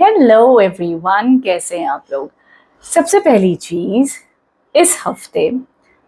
Hello everyone, कैसे हैं आप लोग। सबसे पहली चीज़, इस हफ्ते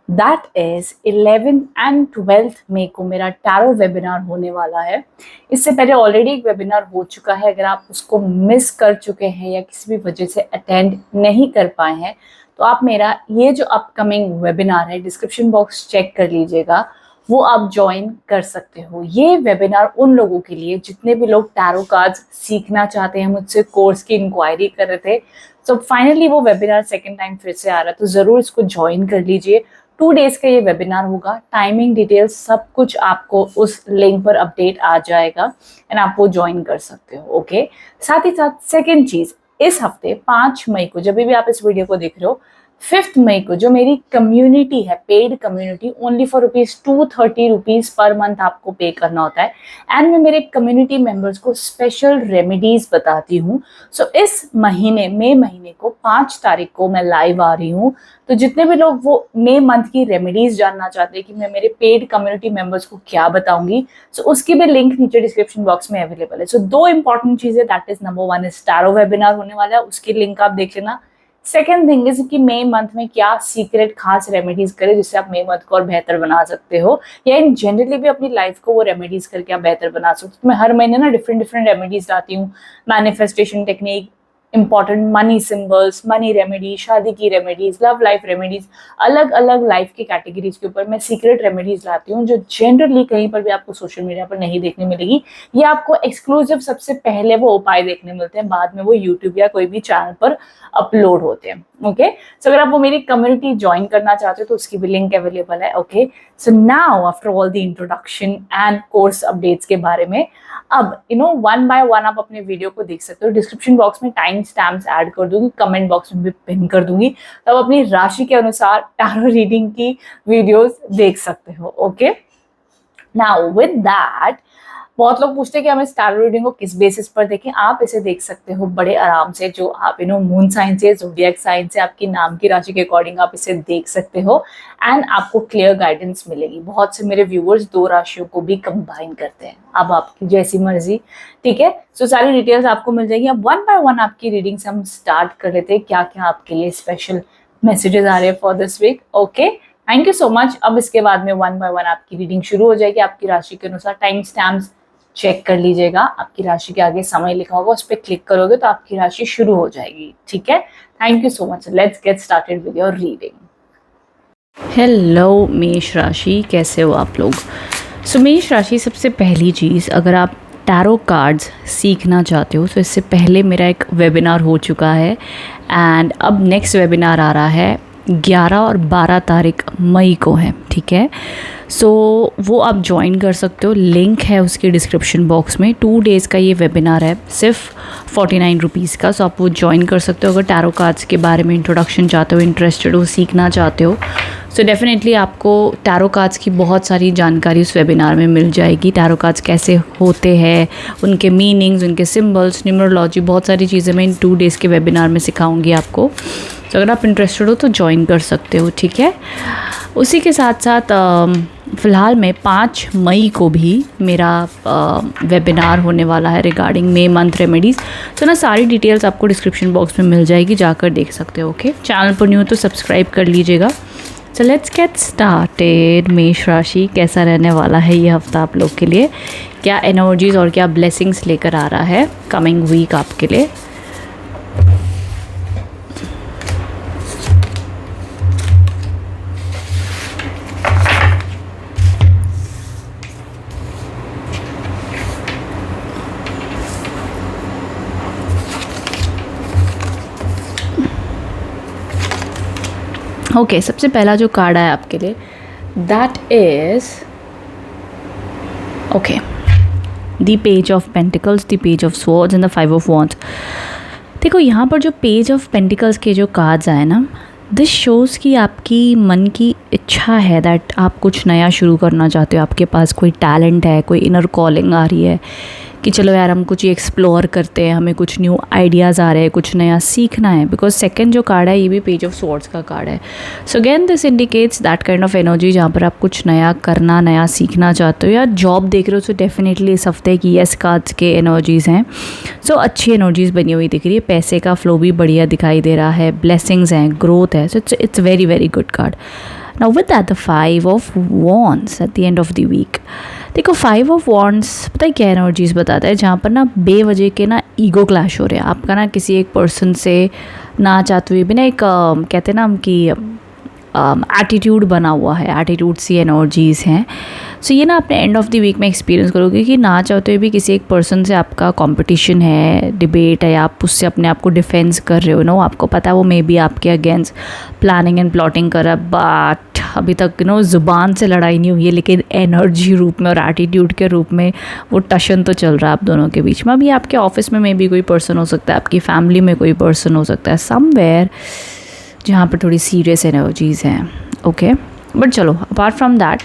that is 11th and 12th मई को मेरा टैरो वेबिनार होने वाला है। इससे पहले ऑलरेडी एक वेबिनार हो चुका है। अगर आप उसको मिस कर चुके हैं या किसी भी वजह से अटेंड नहीं कर पाए हैं तो आप मेरा ये जो अपकमिंग वेबिनार है, डिस्क्रिप्शन बॉक्स चेक कर लीजिएगा, वो आप ज्वाइन कर सकते हो। ये वेबिनार उन लोगों के लिए जितने भी लोग टैरो कार्ड्स सीखना चाहते हैं, मुझसे कोर्स की इंक्वायरी कर रहे थे। तो फाइनली वो वेबिनार सेकेंड टाइम फिर से आ रहा है, तो ज़रूर इसको ज्वाइन कर लीजिए। 2 डेज का ये वेबिनार होगा। टाइमिंग डिटेल्स सब कुछ आपको उस लिंक पर अपडेट आ जाएगा एंड आप वो ज्वाइन कर सकते हो। ओके, साथ ही साथ सेकेंड चीज़, इस हफ्ते 5 मई को जब भी आप इस वीडियो को देख रहे हो, 5th मई को जो मेरी कम्युनिटी है, paid community, only for ₹230 per month आपको पे करना होता है एंड मैं मेरे कम्युनिटी मेंबर्स को स्पेशल रेमेडीज बताती हूँ। सो इस महीने, मई महीने को 5 तारीख को मैं लाइव आ रही हूँ। तो जितने भी लोग वो मई मंथ की रेमेडीज जानना चाहते हैं कि मैं मेरे पेड कम्युनिटी मेंबर्स को क्या बताऊंगी, सो उसकी भी लिंक नीचे डिस्क्रिप्शन बॉक्स में अवेलेबल है। सो 2 इंपॉर्टेंट चीजें, that is number 1 is tarot webinar होने वाला है, उसकी लिंक आप देख लेना। सेकेंड थिंग इज कि मई मंथ में क्या सीक्रेट खास रेमेडीज करें जिससे आप मई मंथ को और बेहतर बना सकते हो, या इन जनरली भी अपनी लाइफ को वो रेमेडीज करके आप बेहतर बना सकते हो। मैं हर महीने ना डिफरेंट रेमेडीज लाती हूँ। Manifestation technique, important money symbols, money remedies, शादी की रेमेडीज, लव लाइफ रेमेडीज, अलग अलग लाइफ की कैटेगरीज के ऊपर मैं सीक्रेट रेमेडीज लाती हूँ जो जनरली कहीं पर भी आपको सोशल मीडिया पर नहीं देखने मिलेगी। ये आपको एक्सक्लूसिव सबसे पहले वो उपाय देखने मिलते हैं, बाद में वो यूट्यूब या कोई भी चैनल पर अपलोड होते हैं। ओके, सो अगर आप वो मेरी कम्युनिटी ज्वाइन करना चाहते हो तो उसकी भी लिंक अवेलेबल है। Okay, so now after all the introduction and course updates के बारे में, अब वन बाय वन आप अपने वीडियो को देख सकते हो। डिस्क्रिप्शन बॉक्स में टाइम स्टैम्प्स ऐड कर दूंगी, कमेंट बॉक्स में भी पिन कर दूंगी, तब अपनी राशि के अनुसार टैरो रीडिंग की वीडियोस देख सकते हो। ओके, नाउ विद दैट, बहुत लोग पूछते हैं कि हम इस टैरो रीडिंग को किस बेसिस पर देखें। आप इसे देख सकते हो बड़े आराम से, जो आप मून साइन से, ज़ोडिएक साइन से, आपकी नाम की राशि के अकॉर्डिंग आप इसे देख सकते हो एंड आपको क्लियर गाइडेंस मिलेगी। बहुत से मेरे व्यूअर्स 2 राशियों को भी कंबाइन करते हैं, अब आपकी जैसी मर्जी। ठीक है, सो सारी डिटेल्स आपको मिल जाएगी। अब 1 बाय 1 आपकी रीडिंग से हम स्टार्ट कर लेते हैं। क्या क्या आपके लिए स्पेशल मैसेजेस आ रहे हैं for this week. Okay, thank you so much. अब इसके बाद में 1 बाय 1 आपकी रीडिंग शुरू हो जाएगी। आपकी राशि के अनुसार टाइम स्टैम्प्स चेक कर लीजिएगा। आपकी राशि के आगे समय लिखा होगा, उस पर क्लिक करोगे तो आपकी राशि शुरू हो जाएगी। ठीक है, thank you so much. Let's get started with your reading. Hello मेष राशि, कैसे हो आप लोग। सो मेष राशि, सबसे पहली चीज़, अगर आप टैरो कार्ड्स सीखना चाहते हो तो इससे पहले मेरा एक वेबिनार हो चुका है एंड अब नेक्स्ट वेबिनार आ रहा है 11 और 12 तारीख मई को है। ठीक है, सो वो आप ज्वाइन कर सकते हो, लिंक है उसके डिस्क्रिप्शन बॉक्स में। 2 डेज़ का ये वेबिनार है, सिर्फ 49 रुपीज़ का। सो आप वो ज्वाइन कर सकते हो अगर टैरो कार्ड्स के बारे में इंट्रोडक्शन चाहते हो, इंटरेस्टेड हो, सीखना चाहते हो। सो डेफिनेटली आपको टैरो कार्ड्स की बहुत सारी जानकारी उस वेबिनार में मिल जाएगी। टैरो कार्ड्स कैसे होते हैं, उनके मीनिंग्स, उनके सिम्बल्स, न्यूमरोलॉजी, बहुत सारी चीज़ें मैं इन 2 डेज़ के वेबिनार में सिखाऊंगी आपको। तो अगर आप इंटरेस्टेड हो तो ज्वाइन कर सकते हो। ठीक है, उसी के साथ साथ फ़िलहाल में 5 मई को भी मेरा वेबिनार होने वाला है रिगार्डिंग मई मंथ रेमेडीज़। तो ना सारी डिटेल्स आपको डिस्क्रिप्शन बॉक्स में मिल जाएगी, जाकर देख सकते हो। ओके, चैनल पर न्यू हो तो सब्सक्राइब कर लीजिएगा। So let's get started. मेष राशि, कैसा रहने वाला है ये हफ्ता आप लोग के लिए, क्या एनर्जीज़ और क्या ब्लेसिंग्स लेकर आ रहा है कमिंग वीक आपके लिए। ओके, सबसे पहला जो कार्ड है आपके लिए, that is okay the page of pentacles, the page of swords and the 5 of wands. देखो यहाँ पर जो पेज ऑफ पेंटिकल्स के जो कार्ड्स आए ना, दिस शोज़ कि आपकी मन की इच्छा है दैट आप कुछ नया शुरू करना चाहते हो, आपके पास कोई टैलेंट है, कोई इनर कॉलिंग आ रही है कि चलो यार हम कुछ एक्सप्लोर करते हैं, हमें कुछ न्यू आइडियाज़ आ रहे हैं, कुछ नया सीखना है। बिकॉज सेकंड जो कार्ड है ये भी पेज ऑफ स्वॉर्ड्स का कार्ड है। So again this indicates that kind of energy जहाँ पर आप कुछ नया करना, नया सीखना चाहते हो या जॉब देख रहे हो। सो डेफिनेटली इस हफ्ते की येस कार्ड्स के एनर्जीज़ हैं। सो अच्छी एनर्जीज़ बनी हुई दिख रही है, पैसे का फ्लो भी बढ़िया दिखाई दे रहा है, ब्लेसिंग्स हैं, ग्रोथ है। So it's very very good card. Now with that the 5 of Wands at the end of the week। देखो 5 of Wands पता है क्या एनर्जीज बताता है, जहाँ पर ना बेवजह के ना ईगो क्लैश हो रहे हैं आपका ना किसी एक पर्सन से, ना चाहते हुए भी ना एक कहते हैं ना हम कि एटीट्यूड बना हुआ है, एटीट्यूड सी एनर्जीज़ हैं। सो ये ना अपने एंड ऑफ द वीक में एक्सपीरियंस करोगे कि ना चाहते हुए भी किसी एक पर्सन से आपका कंपटीशन है, डिबेट है, या आप उससे अपने आप को डिफेंस कर रहे हो नो, आपको पता है वो मे बी आपके अगेंस्ट प्लानिंग एंड प्लॉटिंग कर रहा है, बट अभी तक नो ज़ुबान से लड़ाई नहीं हुई है, लेकिन एनर्जी रूप में और एटीट्यूड के रूप में वो टशन तो चल रहा है आप दोनों के बीच में। अभी आपके ऑफिस में मे बी कोई पर्सन हो सकता है, आपकी फैमिली में कोई पर्सन हो सकता है, समवेयर जहाँ पर थोड़ी सीरियस एनर्जीज़ हैं। ओके, बट चलो अपार्ट फ्रॉम दैट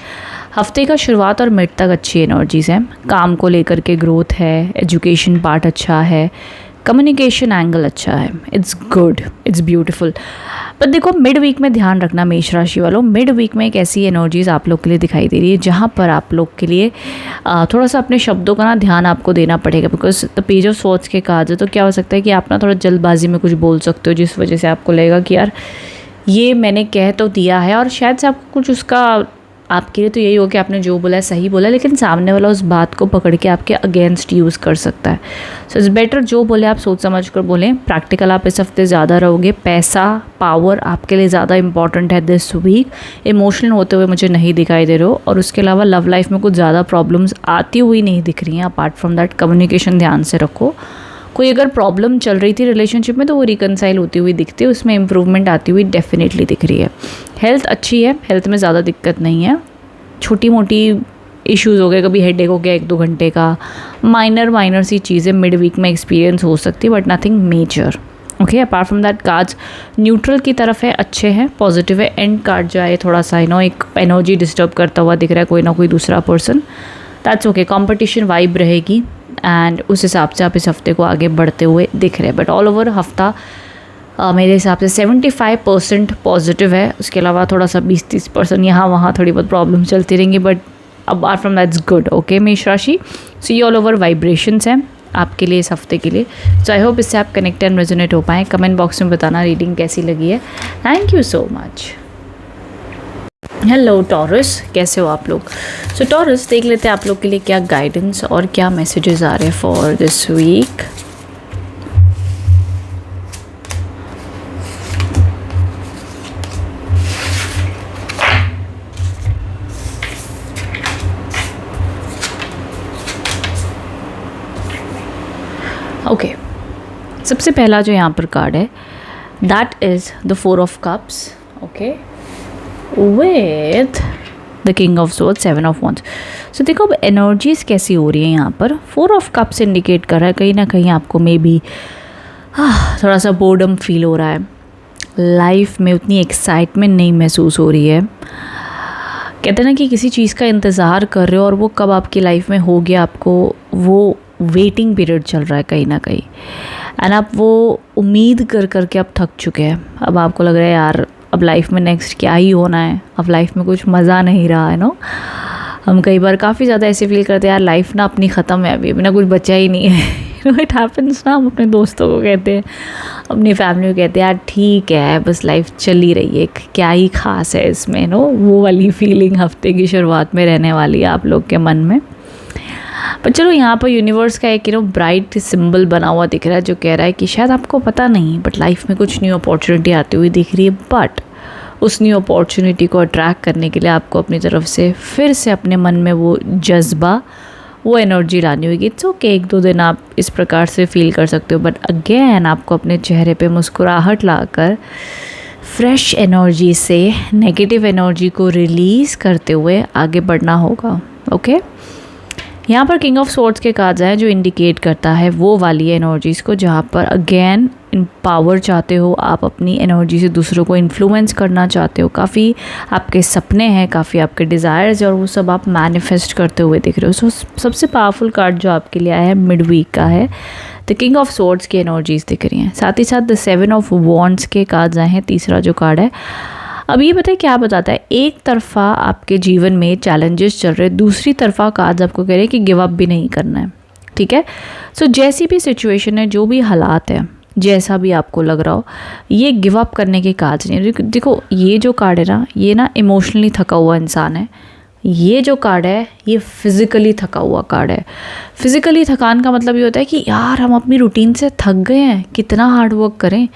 हफ्ते का शुरुआत और मिड तक अच्छी एनर्जीज़ हैं। काम को लेकर के ग्रोथ है, एजुकेशन पार्ट अच्छा है, कम्युनिकेशन एंगल अच्छा है, it's good, it's beautiful. But देखो मिड वीक में ध्यान रखना मेष राशि वालों, मिड वीक में एक ऐसी एनर्जीज़ आप लोग के लिए दिखाई दे रही है जहाँ पर आप लोग के लिए थोड़ा सा अपने शब्दों का ना ध्यान आपको देना पड़ेगा। Because the page of swords के कार्ड है, तो क्या हो सकता है कि आप ना थोड़ा जल्दबाजी में कुछ बोल सकते हो, जिस वजह से आपको लगेगा कि यार ये मैंने कह तो दिया है और शायद से आपको कुछ उसका, आपके लिए तो यही हो कि आपने जो बोला है सही बोला, लेकिन सामने वाला उस बात को पकड़ के आपके अगेंस्ट यूज़ कर सकता है। सो इट्स बेटर जो बोले आप सोच समझ कर बोलें। प्रैक्टिकल आप इस हफ्ते ज़्यादा रहोगे, पैसा पावर आपके लिए ज़्यादा इंपॉर्टेंट है दिस वीक। इमोशनल होते हुए मुझे नहीं दिखाई दे रहे हो, और उसके अलावा लव लाइफ में कुछ ज़्यादा प्रॉब्लम्स आती हुई नहीं दिख रही हैं। अपार्ट फ्रॉम दैट कम्युनिकेशन ध्यान से रखो, कोई अगर प्रॉब्लम चल रही थी रिलेशनशिप में तो वो रिकनसाइल होती हुई दिखती है, उसमें इंप्रूवमेंट आती हुई डेफिनेटली दिख रही है। हेल्थ अच्छी है, हेल्थ में ज़्यादा दिक्कत नहीं है, छोटी मोटी इश्यूज़ हो गए, कभी हेडेक हो गया 1-2 घंटे का, माइनर सी चीज़ें मिड वीक में एक्सपीरियंस हो सकती है, but nothing major. Okay, apart from that cards neutral की तरफ है, अच्छे हैं, पॉजिटिव है। एंड कार्ड जो है थोड़ा सा एक एनर्जी डिस्टर्ब करता हुआ दिख रहा है, कोई ना कोई दूसरा person, that's okay. Competition vibe रहेगी एंड उस हिसाब से आप इस हफ्ते को आगे बढ़ते हुए दिख रहे हैं। बट ऑल ओवर हफ्ता मेरे हिसाब से 75% पॉजिटिव है, उसके अलावा थोड़ा सा 20-30% यहाँ वहाँ थोड़ी बहुत प्रॉब्लम चलती रहेंगी, but apart from that's good. Okay मेष राशि, सो ये ऑल ओवर वाइब्रेशंस हैं आपके लिए इस हफ्ते के लिए। सो आई होप इससे आप कनेक्ट एंड रेजोनेट हो पाएँ। कमेंट बॉक्स में बताना रीडिंग कैसी लगी है। Thank you so much. Hello taurus, कैसे हो आप लोग? सो टॉरस, देख लेते हैं आप लोग के लिए क्या गाइडेंस और क्या मैसेजेस आ रहे हैं फॉर दिस वीक। ओके, सबसे पहला जो यहाँ पर कार्ड है that is the 4 of cups. Okay, with the king of swords, 7 of wands. So देखो अब एनर्जीज कैसी हो रही है यहाँ पर। 4 ऑफ कप्स इंडिकेट कर रहा है कहीं ना कहीं आपको मे बी थोड़ा सा बोर्डम फील हो रहा है, लाइफ में उतनी एक्साइटमेंट नहीं महसूस हो रही है। कहते हैं ना कि किसी चीज़ का इंतज़ार कर रहे हो और वो कब आपकी लाइफ में हो गया, आपको वो वेटिंग पीरियड चल रहा है कहीं ना कहीं, एंड आप वो उम्मीद कर करके अब थक चुके हैं। अब आपको लग रहा है यार अब लाइफ में नेक्स्ट क्या ही होना है, अब लाइफ में कुछ मज़ा नहीं रहा है नो। हम कई बार काफ़ी ज़्यादा ऐसे फील करते हैं यार लाइफ ना अपनी ख़त्म है, अभी ना कुछ बचा ही नहीं है। इट हैपन्स ना, हम अपने दोस्तों को कहते हैं, अपनी फैमिली को कहते हैं यार ठीक है बस लाइफ चली रही है, क्या ही खास है इसमें नो। वो वाली फीलिंग हफ्ते की शुरुआत में रहने वाली है आप लोग के मन में। पर चलो यहाँ पर यूनिवर्स का एक ब्राइट सिंबल बना हुआ दिख रहा है जो कह रहा है कि शायद आपको पता नहीं बट लाइफ में कुछ न्यू अपॉर्चुनिटी आती हुई दिख रही है, बट उस न्यू अपॉर्चुनिटी को अट्रैक्ट करने के लिए आपको अपनी तरफ से फिर से अपने मन में वो जज्बा, वो एनर्जी लानी होगी। इट्स ओके, 1-2 दिन आप इस प्रकार से फील कर सकते हो, बट अगेन आपको अपने चेहरे पे मुस्कुराहट लाकर फ्रेश एनर्जी से नेगेटिव एनर्जी को रिलीज़ करते हुए आगे बढ़ना होगा। ओके, यहाँ पर किंग ऑफ स्वॉर्ड्स के कार्ड्स हैं जो इंडिकेट करता है वो वाली एनर्जीज़ को जहाँ पर अगेन पावर चाहते हो, आप अपनी एनर्जी से दूसरों को इन्फ्लुएंस करना चाहते हो, काफ़ी आपके सपने हैं, काफ़ी आपके डिज़ायर्स और वो सब आप मैनिफेस्ट करते हुए दिख रहे हो। सो सबसे पावरफुल कार्ड जो आपके लिए आया है मिड वीक का है, द किंग ऑफ सोर्ड्स की एनर्जीज दिख रही हैं। साथ ही साथ द 7 ऑफ वॉन्ड्स के कार्ड्स आए हैं, तीसरा जो कार्ड है। अब ये बताइए क्या बताता है, एक तरफा आपके जीवन में चैलेंजेस चल रहे हैं, दूसरी तरफा कार्ड्स आपको कह रहे हैं कि गिव अप भी नहीं करना है। ठीक है, सो जैसी भी सिचुएशन है, जो भी हालात है, जैसा भी आपको लग रहा हो, ये गिव अप करने के कार्ड्स नहीं है। देखो ये जो कार्ड है ना, ये ना इमोशनली थका हुआ इंसान है। ये जो कार्ड है ये फिज़िकली थका हुआ कार्ड है। फिज़िकली थकान का मतलब ये होता है कि यार हम अपनी रूटीन से थक गए हैं, कितना हार्ड वर्क करें,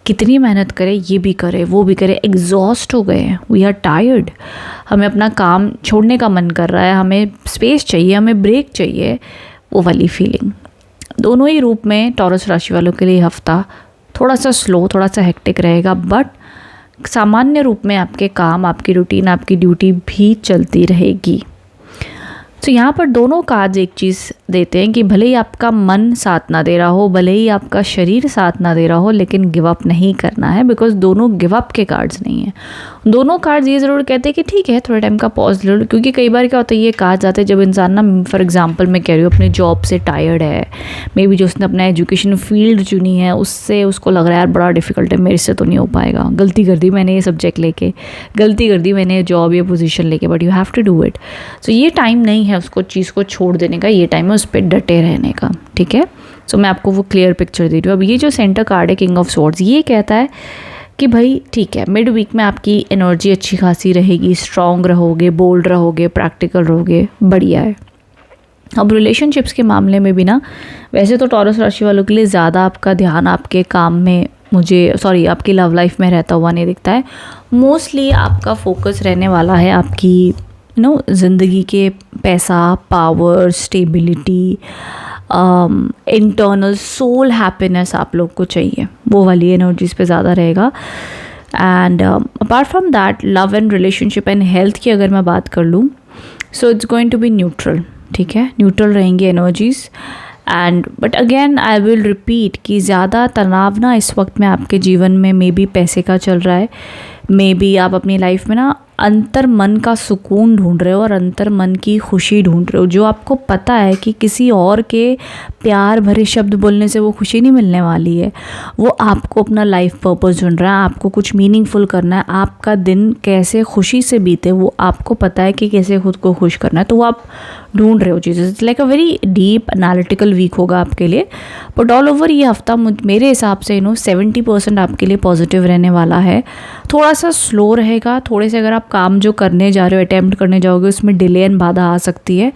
कितनी मेहनत करें, ये भी करें वो भी करें, एग्जॉस्ट हो गए हैं, वी आर टायर्ड, हमें अपना काम छोड़ने का मन कर रहा है, हमें स्पेस चाहिए, हमें ब्रेक चाहिए, वो वाली फीलिंग। दोनों ही रूप में टॉरस राशि वालों के लिए हफ्ता थोड़ा सा स्लो, थोड़ा सा हेक्टिक रहेगा, बट सामान्य रूप में आपके काम, आपकी रूटीन, आपकी ड्यूटी भी चलती रहेगी। तो यहाँ पर दोनों कार्ड्स एक चीज़ देते हैं कि भले ही आपका मन साथ ना दे रहा हो, भले ही आपका शरीर साथ ना दे रहा हो, लेकिन गिव अप नहीं करना है, बिकॉज दोनों गिव अप के कार्ड्स नहीं हैं। दोनों कार्ड्स ये ज़रूर कहते हैं कि ठीक है थोड़े टाइम का पॉज ले लो, क्योंकि कई बार क्या होता है, ये कार्ड्स आते हैं जब इंसान ना, फॉर एग्जांपल मैं कह रही हूँ, अपने जॉब से टायर्ड है, मे बी जो उसने अपना एजुकेशन फील्ड चुनी है उससे उसको लग रहा है यार बड़ा डिफिकल्ट है, मेरे से तो नहीं हो पाएगा, गलती कर दी मैंने ये सब्जेक्ट लेके, गलती कर दी मैंने जॉब या पोजीशन लेके, but you have to do it. So ये टाइम नहीं है उसको चीज़ को छोड़ देने का, ये टाइम है उस पर डटे रहने का। ठीक है, सो मैं आपको वो क्लियर पिक्चर दे रही हूँ। अब ये जो सेंटर कार्ड है किंग ऑफ स्वॉर्ड्स, ये कहता है कि भाई ठीक है, मिड वीक में आपकी एनर्जी अच्छी खासी रहेगी, स्ट्रॉन्ग रहोगे, बोल्ड रहोगे, प्रैक्टिकल रहोगे, बढ़िया है। अब रिलेशनशिप्स के मामले में भी ना, वैसे तो टॉरस राशि वालों के लिए ज़्यादा आपका ध्यान आपके काम में, आपकी लव लाइफ में रहता हुआ नहीं दिखता है। मोस्टली आपका फोकस रहने वाला है आपकी ज़िंदगी के पैसा, power, stability, internal soul happiness आप लोग को चाहिए, वो वाली एनर्जीज पे ज़्यादा रहेगा। And apart from that love and relationship and health की अगर मैं बात कर लूँ, so it's going to be neutral. ठीक है, न्यूट्रल रहेंगी energies. And but again I will repeat कि ज़्यादा तनाव ना इस वक्त में आपके जीवन में मे बी पैसे का चल रहा है, मे बी आप अपनी लाइफ में ना अंतर मन का सुकून ढूंढ रहे हो और अंतर मन की खुशी ढूंढ रहे हो, जो आपको पता है कि किसी और के प्यार भरे शब्द बोलने से वो खुशी नहीं मिलने वाली है। वो आपको अपना लाइफ पर्पस ढूंढ रहा है, आपको कुछ मीनिंगफुल करना है, आपका दिन कैसे खुशी से बीते वो आपको पता है कि कैसे खुद को खुश करना है, तो वो आप ढूंढ रहे हो चीज़ें। It's like a very deep analytical week होगा आपके लिए, बट ऑल ओवर ये हफ्ता मेरे हिसाब से 70% आपके लिए पॉजिटिव रहने वाला है। थोड़ा सा स्लो रहेगा, थोड़े से अगर आप काम जो करने जा रहे हो, अटैम्प्ट करने जाओगे, उसमें डिले एंड बाधा आ सकती है,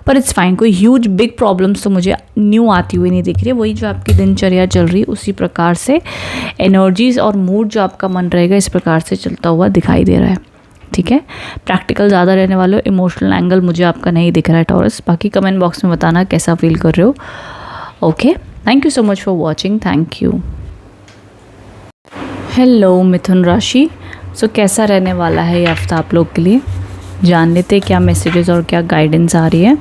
पर इट्स फाइन। कोई ह्यूज बिग प्रॉब्लम्स तो मुझे न्यू आती हुई नहीं दिख रही है। वही जो आपकी दिनचर्या चल रही है उसी प्रकार से एनर्जीज और मूड जो आपका मन रहेगा इस प्रकार से चलता हुआ दिखाई दे रहा है। ठीक है, प्रैक्टिकल ज़्यादा रहने वाले हो, इमोशनल एंगल मुझे आपका नहीं दिख रहा है टॉरस। बाकी कमेंट बॉक्स में बताना कैसा फील कर रहे हो। Okay, thank you so much for watching, thank you. Hello मिथुन राशि, सो कैसा रहने वाला है ये हफ्ता आप लोग के लिए, जान लेते क्या मैसेजेस और क्या गाइडेंस आ रही है।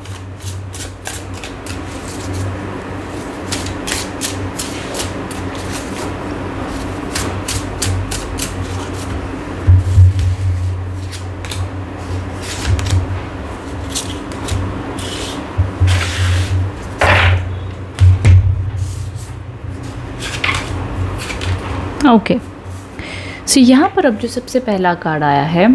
ओके, सो यहाँ पर अब जो सबसे पहला कार्ड आया है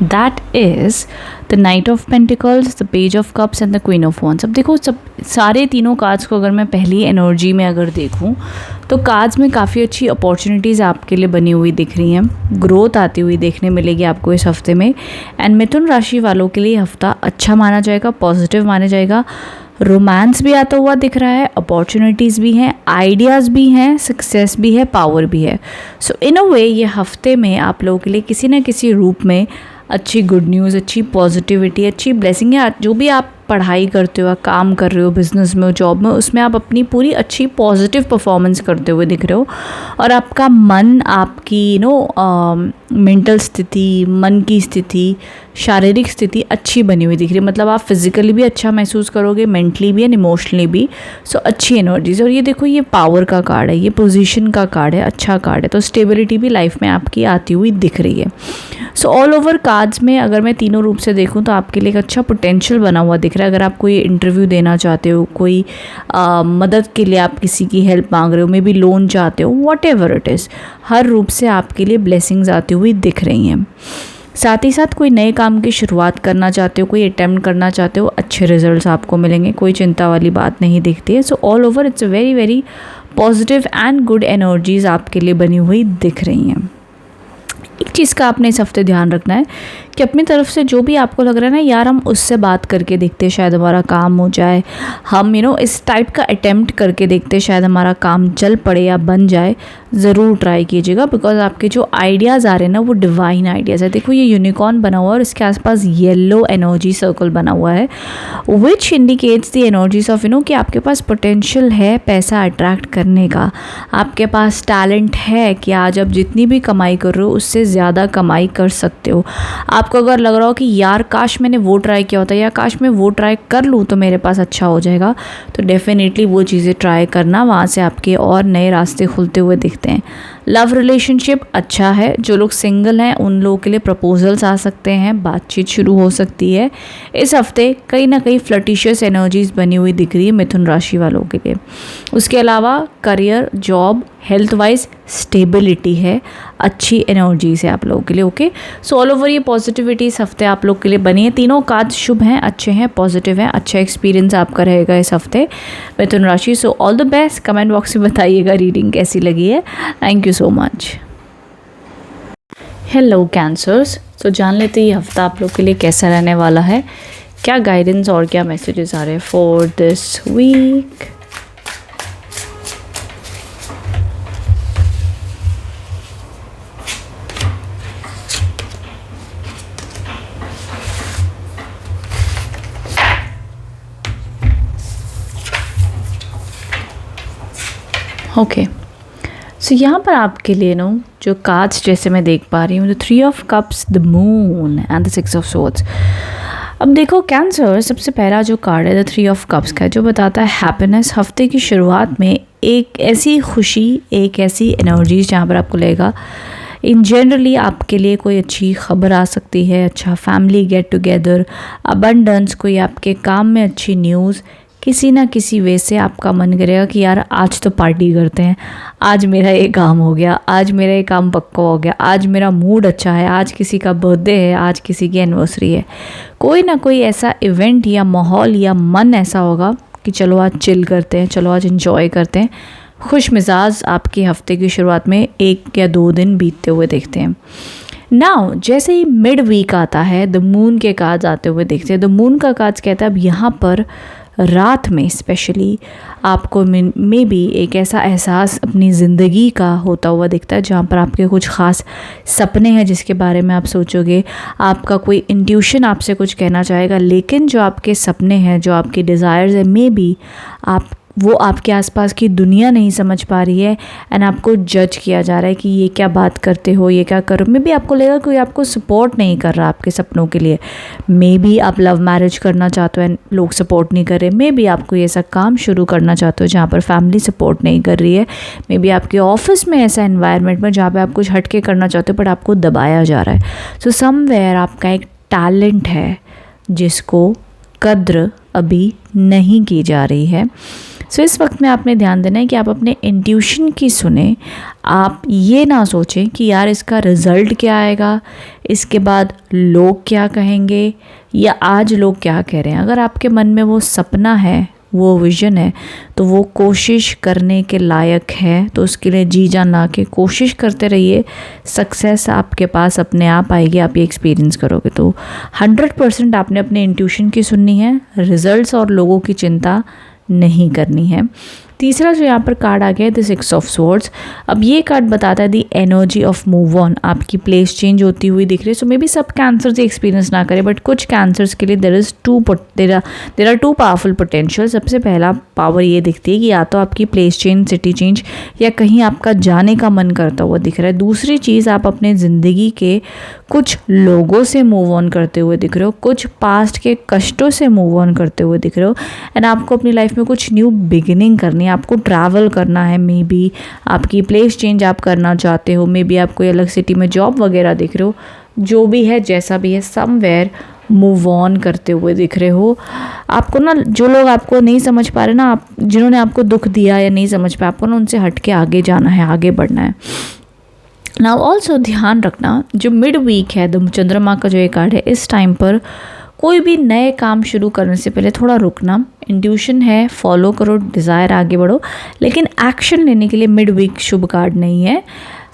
that is the night of pentacles, the page of cups and the queen of wands. अब देखो सारे तीनों कार्ड्स को अगर मैं पहली एनर्जी में अगर देखूँ तो कार्ड्स में काफ़ी अच्छी अपॉर्चुनिटीज़ आपके लिए बनी हुई दिख रही हैं, ग्रोथ आती हुई देखने मिलेगी आपको इस हफ्ते में। एंड मिथुन राशि वालों के लिए हफ्ता अच्छा माना जाएगा, पॉजिटिव माना जाएगा। रोमांस भी आता हुआ दिख रहा है, अपॉर्चुनिटीज़ भी हैं, आइडियाज़ भी हैं, सक्सेस भी है, पावर भी है। सो इन अ वे ये हफ्ते में आप लोगों के लिए किसी न किसी रूप में अच्छी गुड न्यूज़, अच्छी पॉजिटिविटी, अच्छी ब्लेसिंग है, जो भी आप पढ़ाई करते हो या काम कर रहे हो, बिजनेस में हो, जॉब में, उसमें आप अपनी पूरी अच्छी पॉजिटिव परफॉर्मेंस करते हुए दिख रहे हो और आपका मन, आपकी मेंटल स्थिति, मन की स्थिति, शारीरिक स्थिति अच्छी बनी हुई दिख रही है। मतलब आप फिजिकली भी अच्छा महसूस करोगे, मेंटली भी एंड इमोशनली भी। सो अच्छी एनर्जीज। और ये देखो, ये पावर का कार्ड है, ये पोजीशन का कार्ड है, अच्छा कार्ड है। तो स्टेबिलिटी भी लाइफ में आपकी आती हुई दिख रही है। सो ऑल ओवर कार्ड्स में अगर मैं तीनों रूप से देखूं तो आपके लिए एक अच्छा पोटेंशियल बना हुआ दिख रहा है। अगर आप कोई इंटरव्यू देना चाहते हो, कोई मदद के लिए आप किसी की हेल्प मांग रहे हो, मे बी लोन चाहते हो, वॉट एवर इट इज़, हर रूप से आपके लिए ब्लेसिंग्स आती हुई दिख रही हैं। साथ ही साथ कोई नए काम की शुरुआत करना चाहते हो, कोई अटेम्प्ट करना चाहते हो, अच्छे रिजल्ट्स आपको मिलेंगे, कोई चिंता वाली बात नहीं दिखती है। सो all over it's very very positive and good energies आपके लिए बनी हुई दिख रही हैं। एक चीज़ का आपने इस हफ्ते ध्यान रखना है कि अपनी तरफ से जो भी आपको लग रहा है ना, यार हम उससे बात करके देखते हैं, शायद हमारा काम हो जाए, हम इस टाइप का अटेम्प्ट करके देखते हैं, शायद हमारा काम चल पड़े या बन जाए, ज़रूर ट्राई कीजिएगा। बिकॉज आपके जो आइडियाज़ आ रहे हैं ना, वो डिवाइन आइडियाज़ है। देखो, ये यूनिकॉर्न बना हुआ है और इसके आसपास येलो एनर्जी सर्कल बना हुआ है, which indicates the energies of कि आपके पास पोटेंशियल है पैसा अट्रैक्ट करने का, आपके पास टैलेंट है कि आज आप जितनी भी कमाई कर रहे हो उससे ज़्यादा कमाई कर सकते हो। आपको अगर लग रहा हो कि यार काश मैंने वो ट्राई किया होता, या काश मैं वो ट्राई कर लूँ तो मेरे पास अच्छा हो जाएगा, तो डेफिनेटली वो चीज़ें ट्राई करना, वहाँ से आपके और नए रास्ते खुलते हुए दिखते हैं। लव रिलेशनशिप अच्छा है। जो लोग सिंगल हैं उन लोगों के लिए प्रपोजल्स आ सकते हैं, बातचीत शुरू हो सकती है। इस हफ्ते कहीं ना कहीं फ्लर्टिशियस एनर्जीज बनी हुई दिख रही है मिथुन राशि वालों के लिए। उसके अलावा career, job, health wise stability है, अच्छी एनर्जीज है आप लोगों के लिए। ओके, सो ऑल ओवर ये पॉजिटिविटी इस हफ्ते आप लोग के लिए बनी है। तीनों कार्ड शुभ हैं, अच्छे हैं, पॉजिटिव हैं, अच्छा एक्सपीरियंस आपका रहेगा इस हफ्ते मिथुन राशि। सो all the best. Comment box में बताइएगा रीडिंग कैसी लगी है। Thank you so much. Hello cancers. तो जान लेते हैं ये हफ्ता आप लोग के लिए कैसा रहने वाला है, क्या गाइडेंस और क्या मैसेजेस आ रहे हैं फॉर दिस वीक। ओके, सो यहाँ पर आपके लिए जो कार्ड्स जैसे मैं देख पा रही हूँ, the 3 of cups, the moon and the 6 of swords. अब देखो कैंसर, सबसे पहला जो कार्ड है द 3 ऑफ कप्स का, जो बताता है हैप्पीनेस। हफ्ते की शुरुआत में एक ऐसी खुशी, एक ऐसी एनर्जी जहाँ पर आपको लगेगा इन जनरली आपके लिए कोई अच्छी खबर आ सकती है, अच्छा फैमिली गेट टुगेदर, अबंडेंस, कोई आपके काम में अच्छी न्यूज़, किसी ना किसी वे से आपका मन करेगा कि यार आज तो पार्टी करते हैं, आज मेरा ये काम हो गया, आज मेरा ये काम पक्का हो गया, आज मेरा मूड अच्छा है, आज किसी का बर्थडे है, आज किसी की एनिवर्सरी है। कोई ना कोई ऐसा इवेंट या माहौल या मन ऐसा होगा कि चलो आज चिल करते हैं, चलो आज एंजॉय करते हैं। खुश मिजाज आपके हफ्ते की शुरुआत में 1 या 2 दिन बीतते हुए देखते हैं। नाउ जैसे ही मिड वीक आता है, द मून के कार्ड्स आते हुए देखते हैं। द मून का कार्ड्स कहता है अब यहाँ पर रात में स्पेशली आपको मे बी एक ऐसा एहसास अपनी ज़िंदगी का होता हुआ दिखता है जहाँ पर आपके कुछ ख़ास सपने हैं जिसके बारे में आप सोचोगे, आपका कोई इंट्यूशन आपसे कुछ कहना चाहेगा, लेकिन जो आपके सपने हैं, जो आपके डिज़ायर्स हैं, मे बी वो आपके आसपास की दुनिया नहीं समझ पा रही है एंड आपको जज किया जा रहा है कि ये क्या बात करते हो, ये क्या करो। मे बी आपको लगेगा कोई आपको सपोर्ट नहीं कर रहा आपके सपनों के लिए। मे बी आप लव मैरिज करना चाहते हो एंड लोग सपोर्ट नहीं कर रहे। मे बी आप कोई ऐसा काम शुरू करना चाहते हो जहाँ पर फैमिली सपोर्ट नहीं कर रही है। मे बी आपके ऑफिस में ऐसा एनवायरनमेंट में जहाँ पर आप कुछ हटके करना चाहते हो बट आपको दबाया जा रहा है। सो समवेयर आपका एक टैलेंट है जिसको कद्र अभी नहीं की जा रही है। सो इस वक्त में आपने ध्यान देना है कि आप अपने इंट्यूशन की सुने। आप ये ना सोचें कि यार इसका रिज़ल्ट क्या आएगा, इसके बाद लोग क्या कहेंगे या आज लोग क्या कह रहे हैं। अगर आपके मन में वो सपना है, वो विज़न है, तो वो कोशिश करने के लायक है, तो उसके लिए जी जान ला के कोशिश करते रहिए। सक्सेस आपके पास अपने आप आएगी, आप ये एक्सपीरियंस करोगे। तो 100% आपने अपने इंट्यूशन की सुननी है, रिजल्ट्स और लोगों की चिंता नहीं करनी है। तीसरा जो यहाँ पर कार्ड आ गया है द सिक्स ऑफ स्वॉर्ड्स। अब ये कार्ड बताता है the energy of move on, आपकी प्लेस चेंज होती हुई दिख रही है। सो मे बी सब कैंसर से एक्सपीरियंस ना करें, बट कुछ कैंसर्स के लिए there are two powerful potential. सबसे पहला पावर ये दिखती है कि या तो आपकी प्लेस चेंज, सिटी चेंज, या कहीं आपका जाने का मन करता हुआ दिख रहा है। दूसरी चीज़, आप अपने ज़िंदगी के कुछ लोगों से मूव ऑन करते हुए दिख रहे हो, कुछ पास्ट के कष्टों से मूव ऑन करते हुए दिख रहे हो, एंड आपको अपनी लाइफ में कुछ न्यू बिगिनिंग करनी है, आपको ट्रैवल करना है, मे बी आपकी प्लेस चेंज आप करना चाहते हो, मे बी आप कोई अलग सिटी में जॉब वगैरह दिख रहे हो, जो भी है जैसा भी है, समवेयर मूव ऑन करते हुए दिख रहे हो। आपको ना, जो लोग आपको नहीं समझ पा रहे ना, आप जिन्होंने आपको दुख दिया या नहीं समझ पाए, आपको ना उनसे हट के आगे जाना है, आगे बढ़ना है। नाउ ऑल्सो ध्यान रखना, जो मिड वीक है, द चंद्रमा का जो ये कार्ड है, इस टाइम पर कोई भी नए काम शुरू करने से पहले थोड़ा रुकना। इंट्यूशन है, फॉलो करो, डिज़ायर आगे बढ़ो, लेकिन एक्शन लेने के लिए मिड वीक शुभ कार्ड नहीं है।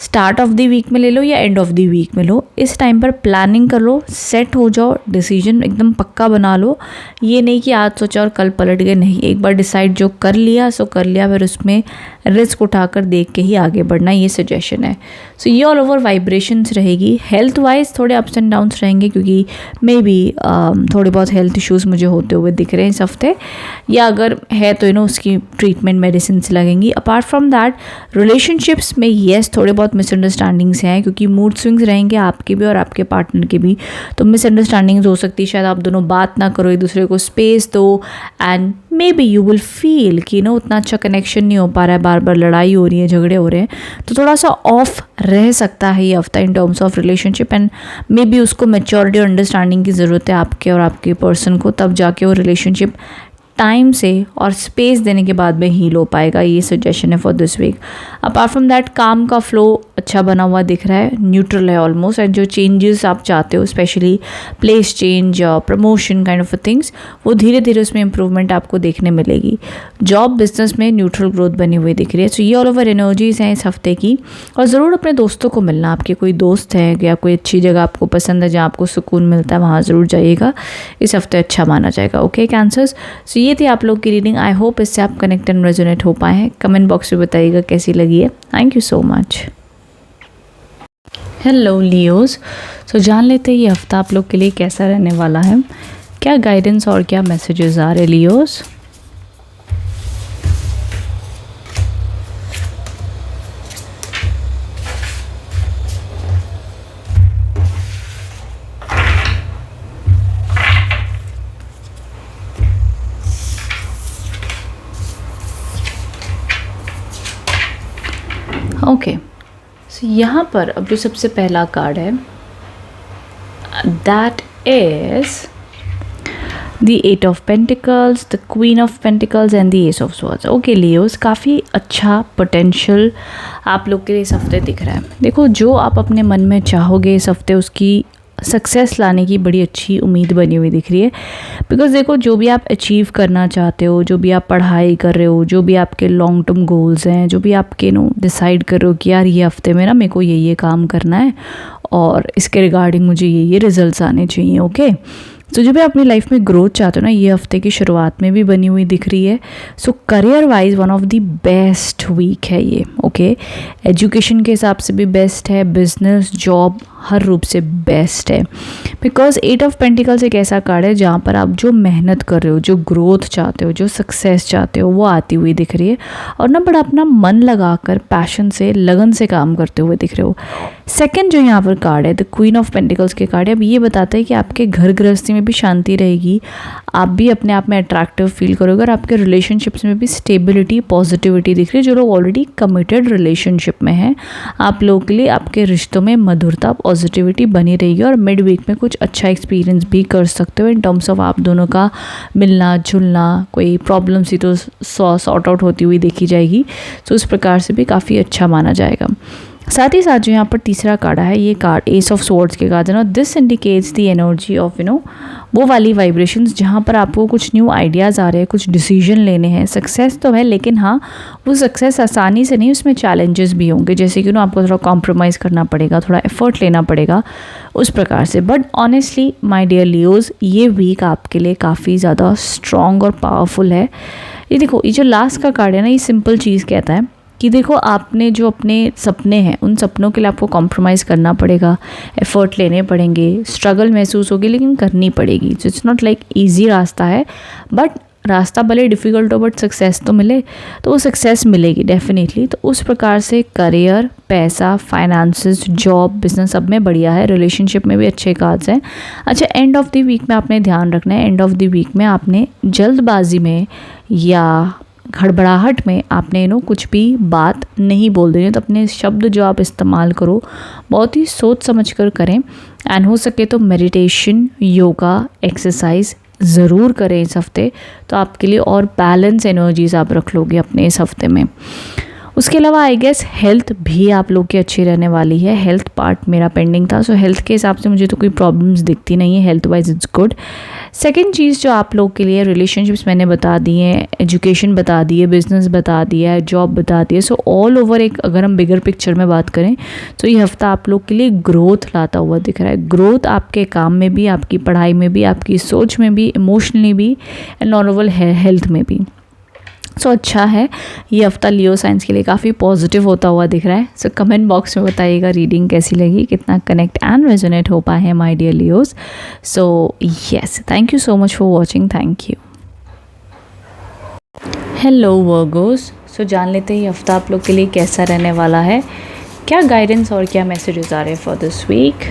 स्टार्ट ऑफ द वीक में ले लो या एंड ऑफ द वीक में लो, इस टाइम पर प्लानिंग कर लो, सेट हो जाओ, डिसीजन एकदम पक्का बना लो। ये नहीं कि आज सोचा और कल पलट गए, नहीं, एक बार डिसाइड जो कर लिया सो कर लिया, फिर उसमें रिस्क उठाकर देख के ही आगे बढ़ना, ये सजेशन है। सो ये ऑल ओवर वाइब्रेशंस रहेगी। हेल्थ वाइज थोड़े अप्स एंड डाउन्स रहेंगे, क्योंकि मे बी थोड़े बहुत हेल्थ इश्यूज़ मुझे होते हुए दिख रहे हैं इस हफ्ते, या अगर है तो उसकी ट्रीटमेंट मेडिसिन लगेंगी। अपार्ट फ्रॉम दैट, रिलेशनशिप्स में येस थोड़े बहुत मिसअंडरस्टैंडिंग्स हैं, क्योंकि मूड स्विंग्स रहेंगे आपके भी और आपके पार्टनर के भी, तो मिसअंडरस्टैंडिंग्स हो सकती है, शायद आप दोनों बात ना करो, एक दूसरे को स्पेस दो, and may be you will feel कि उतना अच्छा कनेक्शन नहीं हो पा रहा है, बार बार लड़ाई हो रही है, झगड़े हो रहे हैं, तो थोड़ा सा ऑफ रह सकता है ये हफ्ता in terms of relationship, and may be उसको मैच्योरिटी और अंडरस्टैंडिंग की ज़रूरत है आपके और आपके पर्सन को, तब जाके वो रिलेशनशिप टाइम से और स्पेस देने के बाद में हील हो पाएगा। ये सजेशन है for this week. Apart from that, काम का फ्लो अच्छा बना हुआ दिख रहा है, न्यूट्रल है ऑलमोस्ट, एंड जो चेंजेस आप चाहते हो, specially place change, promotion kind of things, वो धीरे धीरे उसमें इंप्रूवमेंट आपको देखने मिलेगी। जॉब बिजनेस में न्यूट्रल ग्रोथ बनी हुई दिख रही है। सो ये ऑल ओवर एनर्जीज हैं इस हफ्ते की। और ज़रूर अपने दोस्तों को मिलना, आपके कोई दोस्त है या कोई अच्छी जगह आपको पसंद है जहाँ आपको सुकून मिलता है, वहाँ ज़रूर जाइएगा, इस हफ्ते अच्छा माना जाएगा। ओके कैंसर्स, सो ये थी आप लोग की रीडिंग। आई होप इससे आप कनेक्ट एंड रेजोनेट हो पाए हैं। कमेंट बॉक्स में बताइएगा कैसी लगी है। Thank you so much. Hello Leos, so जान लेते हैं ये हफ्ता आप लोग के लिए कैसा रहने वाला है, क्या गाइडेंस और क्या मैसेजेस आ रहे लियोज। ओके, सो यहाँ पर अब जो सबसे पहला कार्ड है, that is the 8 of pentacles, the queen of pentacles and the S of swords. Okay Leos, काफ़ी अच्छा पोटेंशियल आप लोग के लिए इस हफ्ते दिख रहा है। देखो, जो आप अपने मन में चाहोगे इस हफ्ते, उसकी सक्सेस लाने की बड़ी अच्छी उम्मीद बनी हुई दिख रही है। बिकॉज देखो, जो भी आप अचीव करना चाहते हो, जो भी आप पढ़ाई कर रहे हो, जो भी आपके लॉन्ग टर्म गोल्स हैं, जो भी आपके डिसाइड कर रहे हो कि यार ये हफ्ते में ना मेरे को ये काम करना है और इसके रिगार्डिंग मुझे ये रिजल्ट्स आने चाहिए। ओके, तो जो भी अपनी लाइफ में ग्रोथ चाहते हो ना, ये हफ्ते की शुरुआत में भी बनी हुई दिख रही है। So career wise one of the best week है ये। ओके, एजुकेशन के हिसाब से भी बेस्ट है, बिजनेस, जॉब, हर रूप से बेस्ट है। बिकॉज 8 ऑफ पेंटिकल्स एक ऐसा कार्ड है जहाँ पर आप जो मेहनत कर रहे हो, जो ग्रोथ चाहते हो, जो सक्सेस चाहते हो, वो आती हुई दिख रही है, और ना बड़ा अपना मन लगाकर पैशन से, लगन से काम करते हुए दिख रहे हो। सेकंड जो यहाँ पर कार्ड है, द क्वीन ऑफ पेंटिकल्स के कार्ड है, अब ये बताता है कि आपके घर गृहस्थी में भी शांति रहेगी, आप भी अपने आप में अट्रैक्टिव फील करोगे, और आपके रिलेशनशिप्स में भी स्टेबिलिटी, पॉजिटिविटी दिख रही है। जो लोग ऑलरेडी कमिटेड रिलेशनशिप में हैं, आप लोगों के लिए आपके रिश्तों में मधुरता, पॉजिटिविटी बनी रहेगी, और मिड वीक में कुछ अच्छा एक्सपीरियंस भी कर सकते हो इन टर्म्स ऑफ आप दोनों का मिलना जुलना, कोई प्रॉब्लम सी तो सॉर्ट आउट होती हुई देखी जाएगी। तो इस प्रकार से भी काफ़ी अच्छा माना जाएगा। साथ ही साथ जो यहाँ पर तीसरा कार्ड है, ये कार्ड एस ऑफ स्वॉर्ड्स के कार्ड है ना, this indicates the energy of वो वाली वाइब्रेशंस जहाँ पर आपको कुछ न्यू आइडियाज़ आ रहे हैं, कुछ डिसीजन लेने हैं। सक्सेस तो है, लेकिन हाँ, वो सक्सेस आसानी से नहीं, उसमें चैलेंजेस भी होंगे, जैसे कि आपको थोड़ा कॉम्प्रोमाइज़ करना पड़ेगा, थोड़ा एफर्ट लेना पड़ेगा उस प्रकार से। But honestly my dear Leos, ये वीक आपके लिए काफ़ी ज़्यादा स्ट्रॉन्ग और पावरफुल है। ये देखो, ये जो लास्ट का कार्ड है ना, ये सिंपल चीज़ कहता है कि देखो आपने जो अपने सपने हैं उन सपनों के लिए आपको कॉम्प्रोमाइज़ करना पड़ेगा, एफर्ट लेने पड़ेंगे, स्ट्रगल महसूस होगी लेकिन करनी पड़ेगी। So it's not like easy रास्ता है, बट रास्ता भले डिफ़िकल्ट हो बट सक्सेस तो मिले, तो वो सक्सेस मिलेगी डेफिनेटली। तो उस प्रकार से करियर, पैसा, फाइनेंसेस, जॉब, बिजनेस सब में बढ़िया है, रिलेशनशिप में भी अच्छे कार्ड्स हैं। अच्छा, एंड ऑफ द वीक में आपने ध्यान रखना है, एंड ऑफ द वीक में आपने जल्दबाजी में या हड़बड़ाहट में आपने कुछ भी बात नहीं बोल देनी। तो अपने शब्द जो आप इस्तेमाल करो बहुत ही सोच समझ कर करें, एंड हो सके तो मेडिटेशन, योगा, एक्सरसाइज ज़रूर करें इस हफ्ते, तो आपके लिए और बैलेंस एनर्जीज आप रख लोगे अपने इस हफ्ते में। उसके अलावा आई गेस हेल्थ भी आप लोग की अच्छी रहने वाली है। हेल्थ पार्ट मेरा पेंडिंग था, सो हेल्थ के हिसाब से मुझे तो कोई प्रॉब्लम्स दिखती नहीं है, health wise it's good. Second चीज़ जो आप लोग के लिए, रिलेशनशिप्स मैंने बता दी हैं, एजुकेशन बता दी है, बिजनेस बता दिया है, जॉब बता दी है। सो ऑल ओवर एक अगर हम बिगर पिक्चर में बात करें तो ये हफ्ता आप लोग के लिए ग्रोथ लाता हुआ दिख रहा है। ग्रोथ आपके काम में भी, आपकी पढ़ाई में भी, आपकी सोच में भी, इमोशनली भी, एंड ओवरऑल हेल्थ में भी। सो अच्छा है, ये हफ्ता लियो साइंस के लिए काफ़ी पॉजिटिव होता हुआ दिख रहा है। सो कमेंट बॉक्स में बताइएगा रीडिंग कैसी लगी, कितना कनेक्ट एंड रेजोनेट हो पाए हैं my dear Leos. So yes, thank you so much for watching, thank you. Hello Virgos, so जान लेते हैं ये हफ्ता आप लोग के लिए कैसा रहने वाला है, क्या गाइडेंस और क्या मैसेजेस आ रहे हैं फॉर दिस वीक।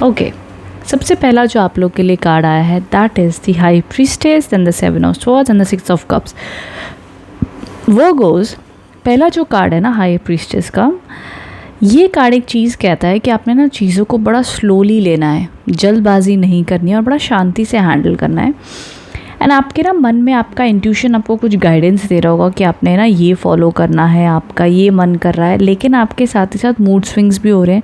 ओके, सबसे पहला जो आप लोग के लिए कार्ड आया है that is the high priestess, then the 7 of swords and the 6 of cups. Virgos, पहला जो कार्ड है ना हाई प्रीस्टेस का, ये कार्ड एक चीज़ कहता है कि आपने ना चीज़ों को बड़ा स्लोली लेना है, जल्दबाजी नहीं करनी है और बड़ा शांति से हैंडल करना है। एंड आपके ना मन में आपका इंट्यूशन आपको कुछ गाइडेंस दे रहा होगा कि आपने ना ये फॉलो करना है, आपका ये मन कर रहा है, लेकिन आपके साथ ही साथ मूड स्विंग्स भी हो रहे हैं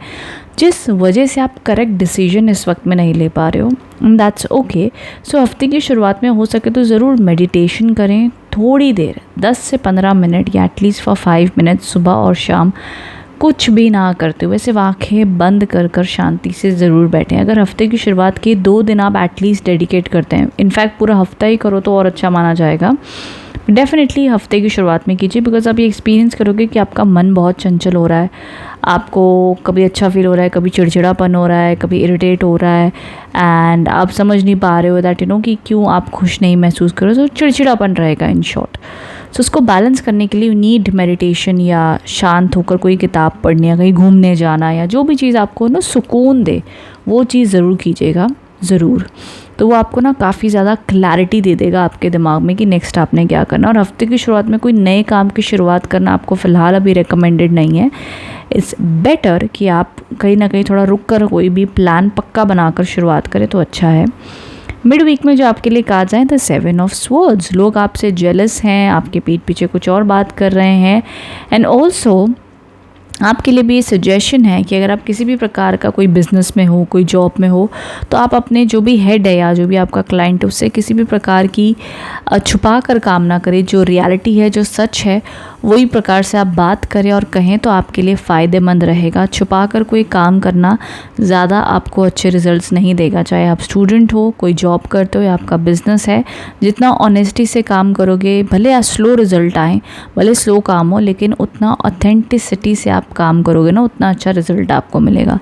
जिस वजह से आप करेक्ट डिसीजन इस वक्त में नहीं ले पा रहे हो। That's okay. सो हफ्ते की शुरुआत में हो सके तो ज़रूर मेडिटेशन करें थोड़ी देर, 10 से 15 मिनट या एटलीस्ट फॉर 5 मिनट्स, सुबह और शाम कुछ भी ना करते हुए सिर्फ आँखें बंद कर कर शांति से ज़रूर बैठें। अगर हफ्ते की शुरुआत के 2 दिन आप एटलीस्ट डेडिकेट करते हैं, इनफैक्ट पूरा हफ्ता ही करो तो और अच्छा माना जाएगा। डेफिनेटली हफ्ते की शुरुआत में कीजिए, बिकॉज आप ये एक्सपीरियंस करोगे कि आपका मन बहुत चंचल हो रहा है, आपको कभी अच्छा फील हो रहा है, कभी चिड़चिड़ापन हो रहा है, कभी इरिटेट हो रहा है, एंड आप समझ नहीं पा रहे हो दैट कि क्यों आप खुश नहीं महसूस करो, तो चिड़चिड़ापन रहेगा इन शॉर्ट। सो उसको बैलेंस करने के लिए यू नीड मेडिटेशन या शांत होकर कोई किताब पढ़नी या कहीं घूमने जाना या जो भी चीज़ आपको ना सुकून दे वो चीज़ ज़रूर कीजिएगा, ज़रूर। तो वो आपको ना काफ़ी ज़्यादा क्लैरिटी दे देगा आपके दिमाग में कि नेक्स्ट आपने क्या करना। और हफ्ते की शुरुआत में कोई नए काम की शुरुआत करना आपको फ़िलहाल अभी रिकमेंडेड नहीं है। इट्स बेटर कि आप कहीं ना कहीं थोड़ा रुक कर कोई भी प्लान पक्का बनाकर शुरुआत करें तो अच्छा है। मिड वीक में जो आपके लिए कार्ड्स आए द 7 ऑफ स्वॉर्ड्स, लोग आपसे जेलस हैं, आपके पीठ पीछे कुछ और बात कर रहे हैं, एंड ऑल्सो आपके लिए भी ये सजेशन है कि अगर आप किसी भी प्रकार का कोई बिज़नेस में हो, कोई जॉब में हो, तो आप अपने जो भी हेड है या जो भी आपका क्लाइंट है उससे किसी भी प्रकार की छुपा कर काम ना करें। जो रियलिटी है, जो सच है, वही प्रकार से आप बात करें और कहें तो आपके लिए फ़ायदेमंद रहेगा। छुपा कर कोई काम करना ज़्यादा आपको अच्छे रिजल्ट्स नहीं देगा। चाहे आप स्टूडेंट हो, कोई जॉब करते हो या आपका बिज़नेस है, जितना ऑनेस्टी से काम करोगे, भले स्लो रिज़ल्ट आए, भले स्लो काम हो, लेकिन उतना ऑथेंटिसिटी से आप काम करोगे ना, उतना अच्छा रिजल्ट आपको मिलेगा।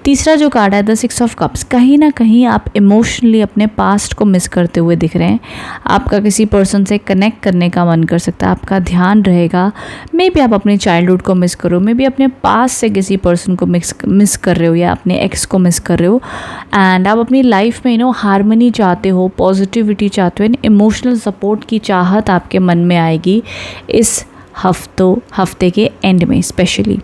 तीसरा जो कार्ड है द 6 ऑफ कप्स, कहीं ना कहीं आप इमोशनली अपने पास्ट को मिस करते हुए दिख रहे हैं। आपका किसी पर्सन से कनेक्ट करने का मन कर सकता है, आपका ध्यान रहेगा, मे बी आप अपने चाइल्डहुड को मिस करो, मे बी अपने पास से किसी पर्सन को मिस कर रहे हो या अपने एक्स को मिस कर रहे हो, एंड आप अपनी लाइफ में हारमनी चाहते हो, पॉजिटिविटी चाहते हो, इमोशनल सपोर्ट की चाहत आपके मन में आएगी इस हफ्ते के एंड में स्पेशली।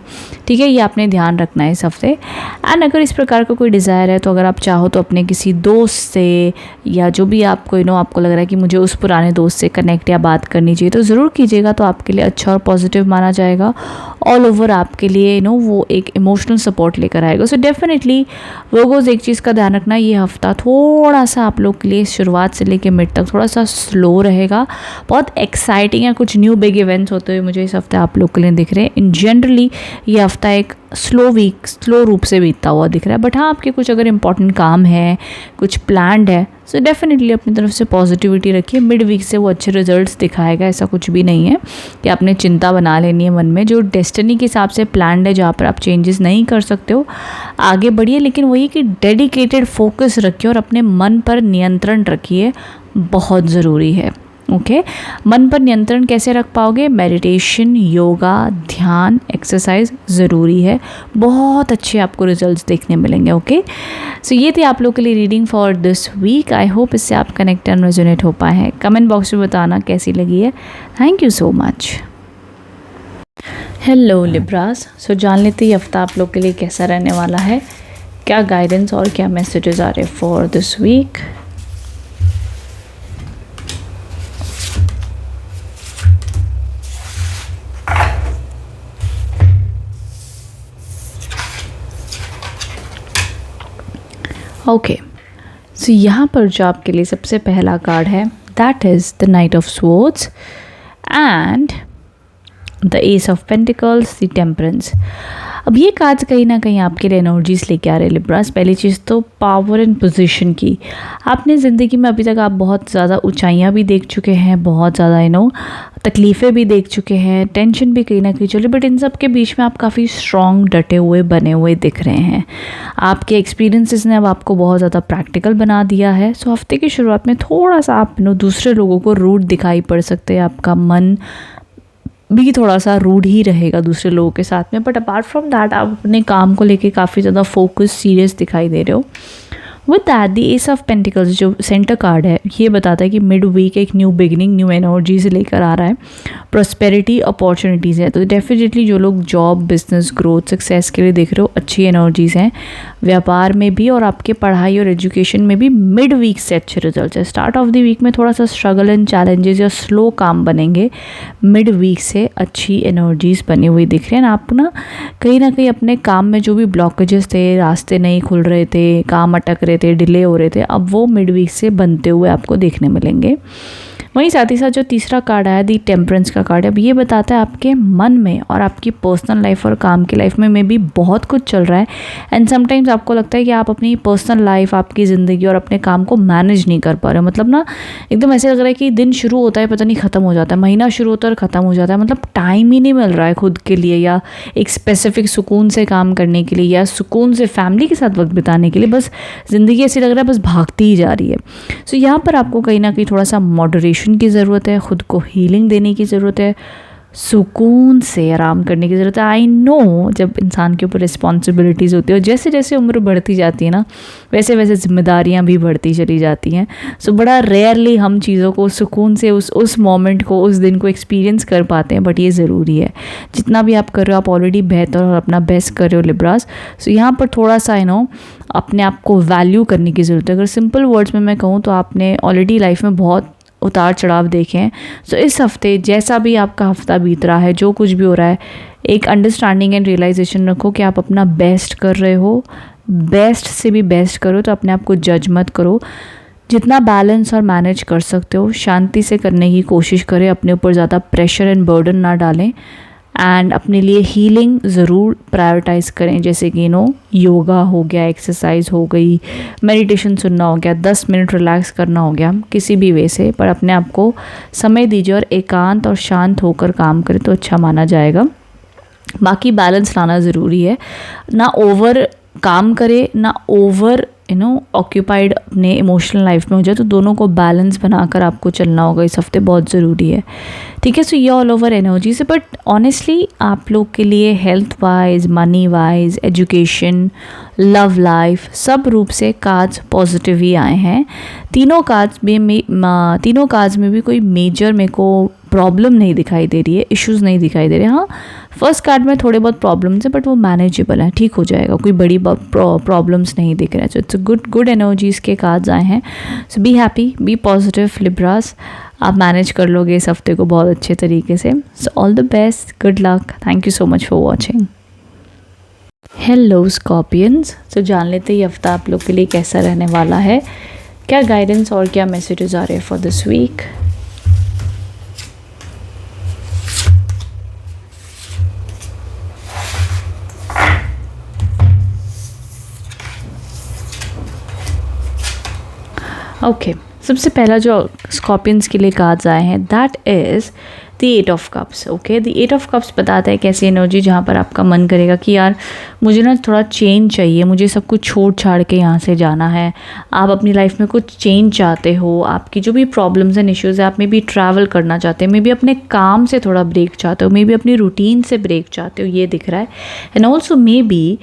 ठीक है, ये आपने ध्यान रखना है इस हफ्ते। एंड अगर इस प्रकार का कोई डिज़ायर है तो अगर आप चाहो तो अपने किसी दोस्त से या जो भी आपको आपको लग रहा है कि मुझे उस पुराने दोस्त से कनेक्ट या बात करनी चाहिए तो ज़रूर कीजिएगा, तो आपके लिए अच्छा और पॉजिटिव माना जाएगा। ऑल ओवर आपके लिए वो एक इमोशनल सपोर्ट लेकर आएगा। सो डेफिनेटली वर्गोज़ एक चीज़ का ध्यान रखना, ये हफ्ता थोड़ा सा आप लोग के लिए शुरुआत से लेकर मिड तक थोड़ा सा स्लो रहेगा। बहुत एक्साइटिंग है, कुछ न्यू बिग इवेंट्स होते हुए मुझे इस हफ्ते आप लोग के लिए दिख रहे हैं। इन जनरली ये हफ्ता एक स्लो रूप से बीतता हुआ दिख रहा है, बट हाँ आपके कुछ अगर इंपॉर्टेंट काम है, कुछ प्लान्ड है, सो डेफिनेटली अपनी तरफ से पॉजिटिविटी रखिए। मिड वीक से वो अच्छे रिजल्ट्स दिखाएगा, ऐसा कुछ भी नहीं है कि आपने चिंता बना लेनी है मन में। जो डेस्टिनी के हिसाब से प्लान्ड है, जहाँ पर आप चेंजेस नहीं कर सकते हो, आगे बढ़िए, लेकिन वही कि डेडिकेटेड फोकस रखिए और अपने मन पर नियंत्रण रखिए, बहुत ज़रूरी है। ओके, मन पर नियंत्रण कैसे रख पाओगे? मेडिटेशन, योगा, ध्यान, एक्सरसाइज ज़रूरी है, बहुत अच्छे आपको रिजल्ट्स देखने मिलेंगे। ओके, सो ये थी आप लोग के लिए reading for this week. I hope इससे आप कनेक्ट एंड रेजोनेट हो पाए हैं। कमेंट बॉक्स में बताना कैसी लगी है। Thank you so much. Hello Libras, so जान लेते ही हफ्ता आप लोग के लिए कैसा रहने वाला है, क्या गाइडेंस और क्या मैसेजेस आ रहे फॉर दिस वीक। ओके, सो यहाँ पर जो आपके लिए सबसे पहला कार्ड है, that is the night of swords and the S of pentacles, the temperance. अब ये कार्ड्स कहीं ना कहीं आपके लिए एनर्जीज लेके आ रहे हैं लिब्रास। पहली चीज़ तो पावर एंड पोजीशन की। आपने ज़िंदगी में अभी तक आप बहुत ज़्यादा ऊंचाइयां भी देख चुके हैं, बहुत ज़्यादा तकलीफ़ें भी देख चुके हैं, टेंशन भी कहीं ना कहीं चले, बट इन सब के बीच में आप काफ़ी स्ट्रॉन्ग, डटे हुए, बने हुए दिख रहे हैं। आपके एक्सपीरियंसेस ने अब आपको बहुत ज़्यादा प्रैक्टिकल बना दिया है। सो हफ्ते की शुरुआत में थोड़ा सा आप दूसरे लोगों को रूड दिखाई पड़ सकते हैं, आपका मन भी थोड़ा सा रूड ही रहेगा दूसरे लोगों के साथ में, बट अपार्ट फ्रॉम दैट आप अपने काम को लेके काफ़ी ज़्यादा फोकस, सीरियस दिखाई दे रहे हो। With that the S of pentacles जो सेंटर कार्ड है, ये बताता है कि मिड वीक एक न्यू बिगनिंग, न्यू एनर्जी से लेकर आ रहा है। प्रॉस्पेरिटी, अपॉर्चुनिटीज़ है, तो डेफिनेटली जो लोग जॉब, बिजनेस, ग्रोथ, सक्सेस के लिए देख रहे हो, अच्छी एनर्जीज़ हैं। व्यापार में भी और आपके पढ़ाई और एजुकेशन में भी मिड वीक से अच्छे रिजल्ट है। स्टार्ट ऑफ द वीक में थोड़ा सा स्ट्रगल एंड चैलेंजेस या स्लो काम बनेंगे, मिड वीक से अच्छी एनर्जीज़ बनी हुई दिख रही हैं। आप ना कहीं अपने काम में जो भी ब्लॉकेजेस थे, रास्ते नहीं खुल रहे थे, काम अटक रहे थे, डिले हो रहे थे, अब वो मिड वीक से बनते हुए आपको देखने मिलेंगे। वहीं साथ ही साथ जो तीसरा कार्ड आया, दी टेम्परेंस का कार्ड है, अब ये बताता है आपके मन में और आपकी पर्सनल लाइफ और काम की लाइफ में भी बहुत कुछ चल रहा है। एंड समटाइम्स आपको लगता है कि आप अपनी पर्सनल लाइफ, आपकी ज़िंदगी और अपने काम को मैनेज नहीं कर पा रहे हो। मतलब ना एकदम ऐसे लग रहा है कि दिन शुरू होता है, पता नहीं ख़त्म हो जाता है, महीना शुरू होता है और ख़त्म हो जाता है। मतलब टाइम ही नहीं मिल रहा है खुद के लिए, या एक स्पेसिफिक सुकून से काम करने के लिए, या सुकून से फैमिली के साथ वक्त बिताने के लिए। बस ज़िंदगी ऐसी लग रहा है बस भागती ही जा रही है। सो यहाँ पर आपको कहीं ना कहीं थोड़ा सा मॉडरेशन की ज़रूरत है, खुद को हीलिंग देने की ज़रूरत है, सुकून से आराम करने की ज़रूरत है। आई नो जब इंसान के ऊपर रिस्पॉन्सिबिलिटीज़ होती है और जैसे जैसे उम्र बढ़ती जाती है ना, वैसे वैसे जिम्मेदारियां भी बढ़ती चली जाती हैं। सो बड़ा रेयरली हम चीज़ों को सुकून से उस मोमेंट को, उस दिन को एक्सपीरियंस कर पाते हैं, बट ये ज़रूरी है। जितना भी आप कर रहे हो, आप ऑलरेडी बेहतर और अपना बेस्ट कर रहे हो लिब्रास। सो यहाँ पर थोड़ा सा अपने आप को वैल्यू करने की ज़रूरत है। अगर सिंपल वर्ड्स में मैं कहूँ तो आपने ऑलरेडी लाइफ में बहुत उतार चढ़ाव देखे हैं। सो इस हफ्ते जैसा भी आपका हफ्ता बीत रहा है, जो कुछ भी हो रहा है, एक अंडरस्टैंडिंग एंड रियलाइजेशन रखो कि आप अपना बेस्ट कर रहे हो, बेस्ट से भी बेस्ट करो। तो अपने आप को जज मत करो, जितना बैलेंस और मैनेज कर सकते हो शांति से करने की कोशिश करें। अपने ऊपर ज़्यादा प्रेशर एंड बर्डन ना डालें, एंड अपने लिए हीलिंग ज़रूर प्रायोरिटाइज़ करें, जैसे कि योगा हो गया, एक्सरसाइज हो गई, मेडिटेशन सुनना हो गया, 10 मिनट रिलैक्स करना हो गया, किसी भी वे से, पर अपने आप को समय दीजिए और एकांत और शांत होकर काम करें तो अच्छा माना जाएगा। बाकी बैलेंस लाना ज़रूरी है, ना ओवर काम करे, ना ओवर ऑक्यूपाइड अपने इमोशनल लाइफ में हो जाए। तो दोनों को बैलेंस बनाकर आपको चलना होगा, इस हफ्ते बहुत ज़रूरी है। ठीक है, सो ये ऑल ओवर एनर्जी से, बट ऑनेस्टली आप लोग के लिए health wise, money wise, education, love life, सब रूप से कार्ड्स पॉजिटिव ही आए हैं। तीनों कार्ड्स में भी कोई मेजर मेरे को प्रॉब्लम नहीं दिखाई दे रही है, इश्यूज़ नहीं दिखाई दे रहे। हाँ, फर्स्ट कार्ड में थोड़े बहुत प्रॉब्लम्स हैं बट वो मैनेजेबल है, ठीक हो जाएगा, कोई बड़ी प्रॉब्लम्स नहीं दिख रहा है। सो इट्स गुड एनर्जीज़ के कार्ड्स आए हैं। So be happy, be positive Libras, आप मैनेज कर लोगे इस हफ्ते को बहुत अच्छे तरीके से। So all the best, good luck, thank you so much for watching. Hello Scorpions, तो जान लेते ये हफ्ता आप लोग के लिए कैसा रहने वाला है, क्या गाइडेंस और क्या मैसेजेस आ रहे हैं फॉर दिस वीक। ओके, सबसे पहला जो स्कॉर्पियंस के लिए कार्ड्स आए हैं that is the 8 of cups. Okay, the 8 of cups बताता है कैसी एनर्जी जहाँ पर आपका मन करेगा कि यार मुझे ना थोड़ा चेंज चाहिए, मुझे सब कुछ छोड़ छाड़ के यहाँ से जाना है। आप अपनी लाइफ में कुछ चेंज चाहते हो, आपकी जो भी प्रॉब्लम्स एंड इश्यूज़ है, आप मे बी ट्रैवल करना चाहते हैं, मे बी अपने काम से थोड़ा ब्रेक चाहते हो, मे बी अपनी रूटीन से ब्रेक चाहते हो, ये दिख रहा है। And also may be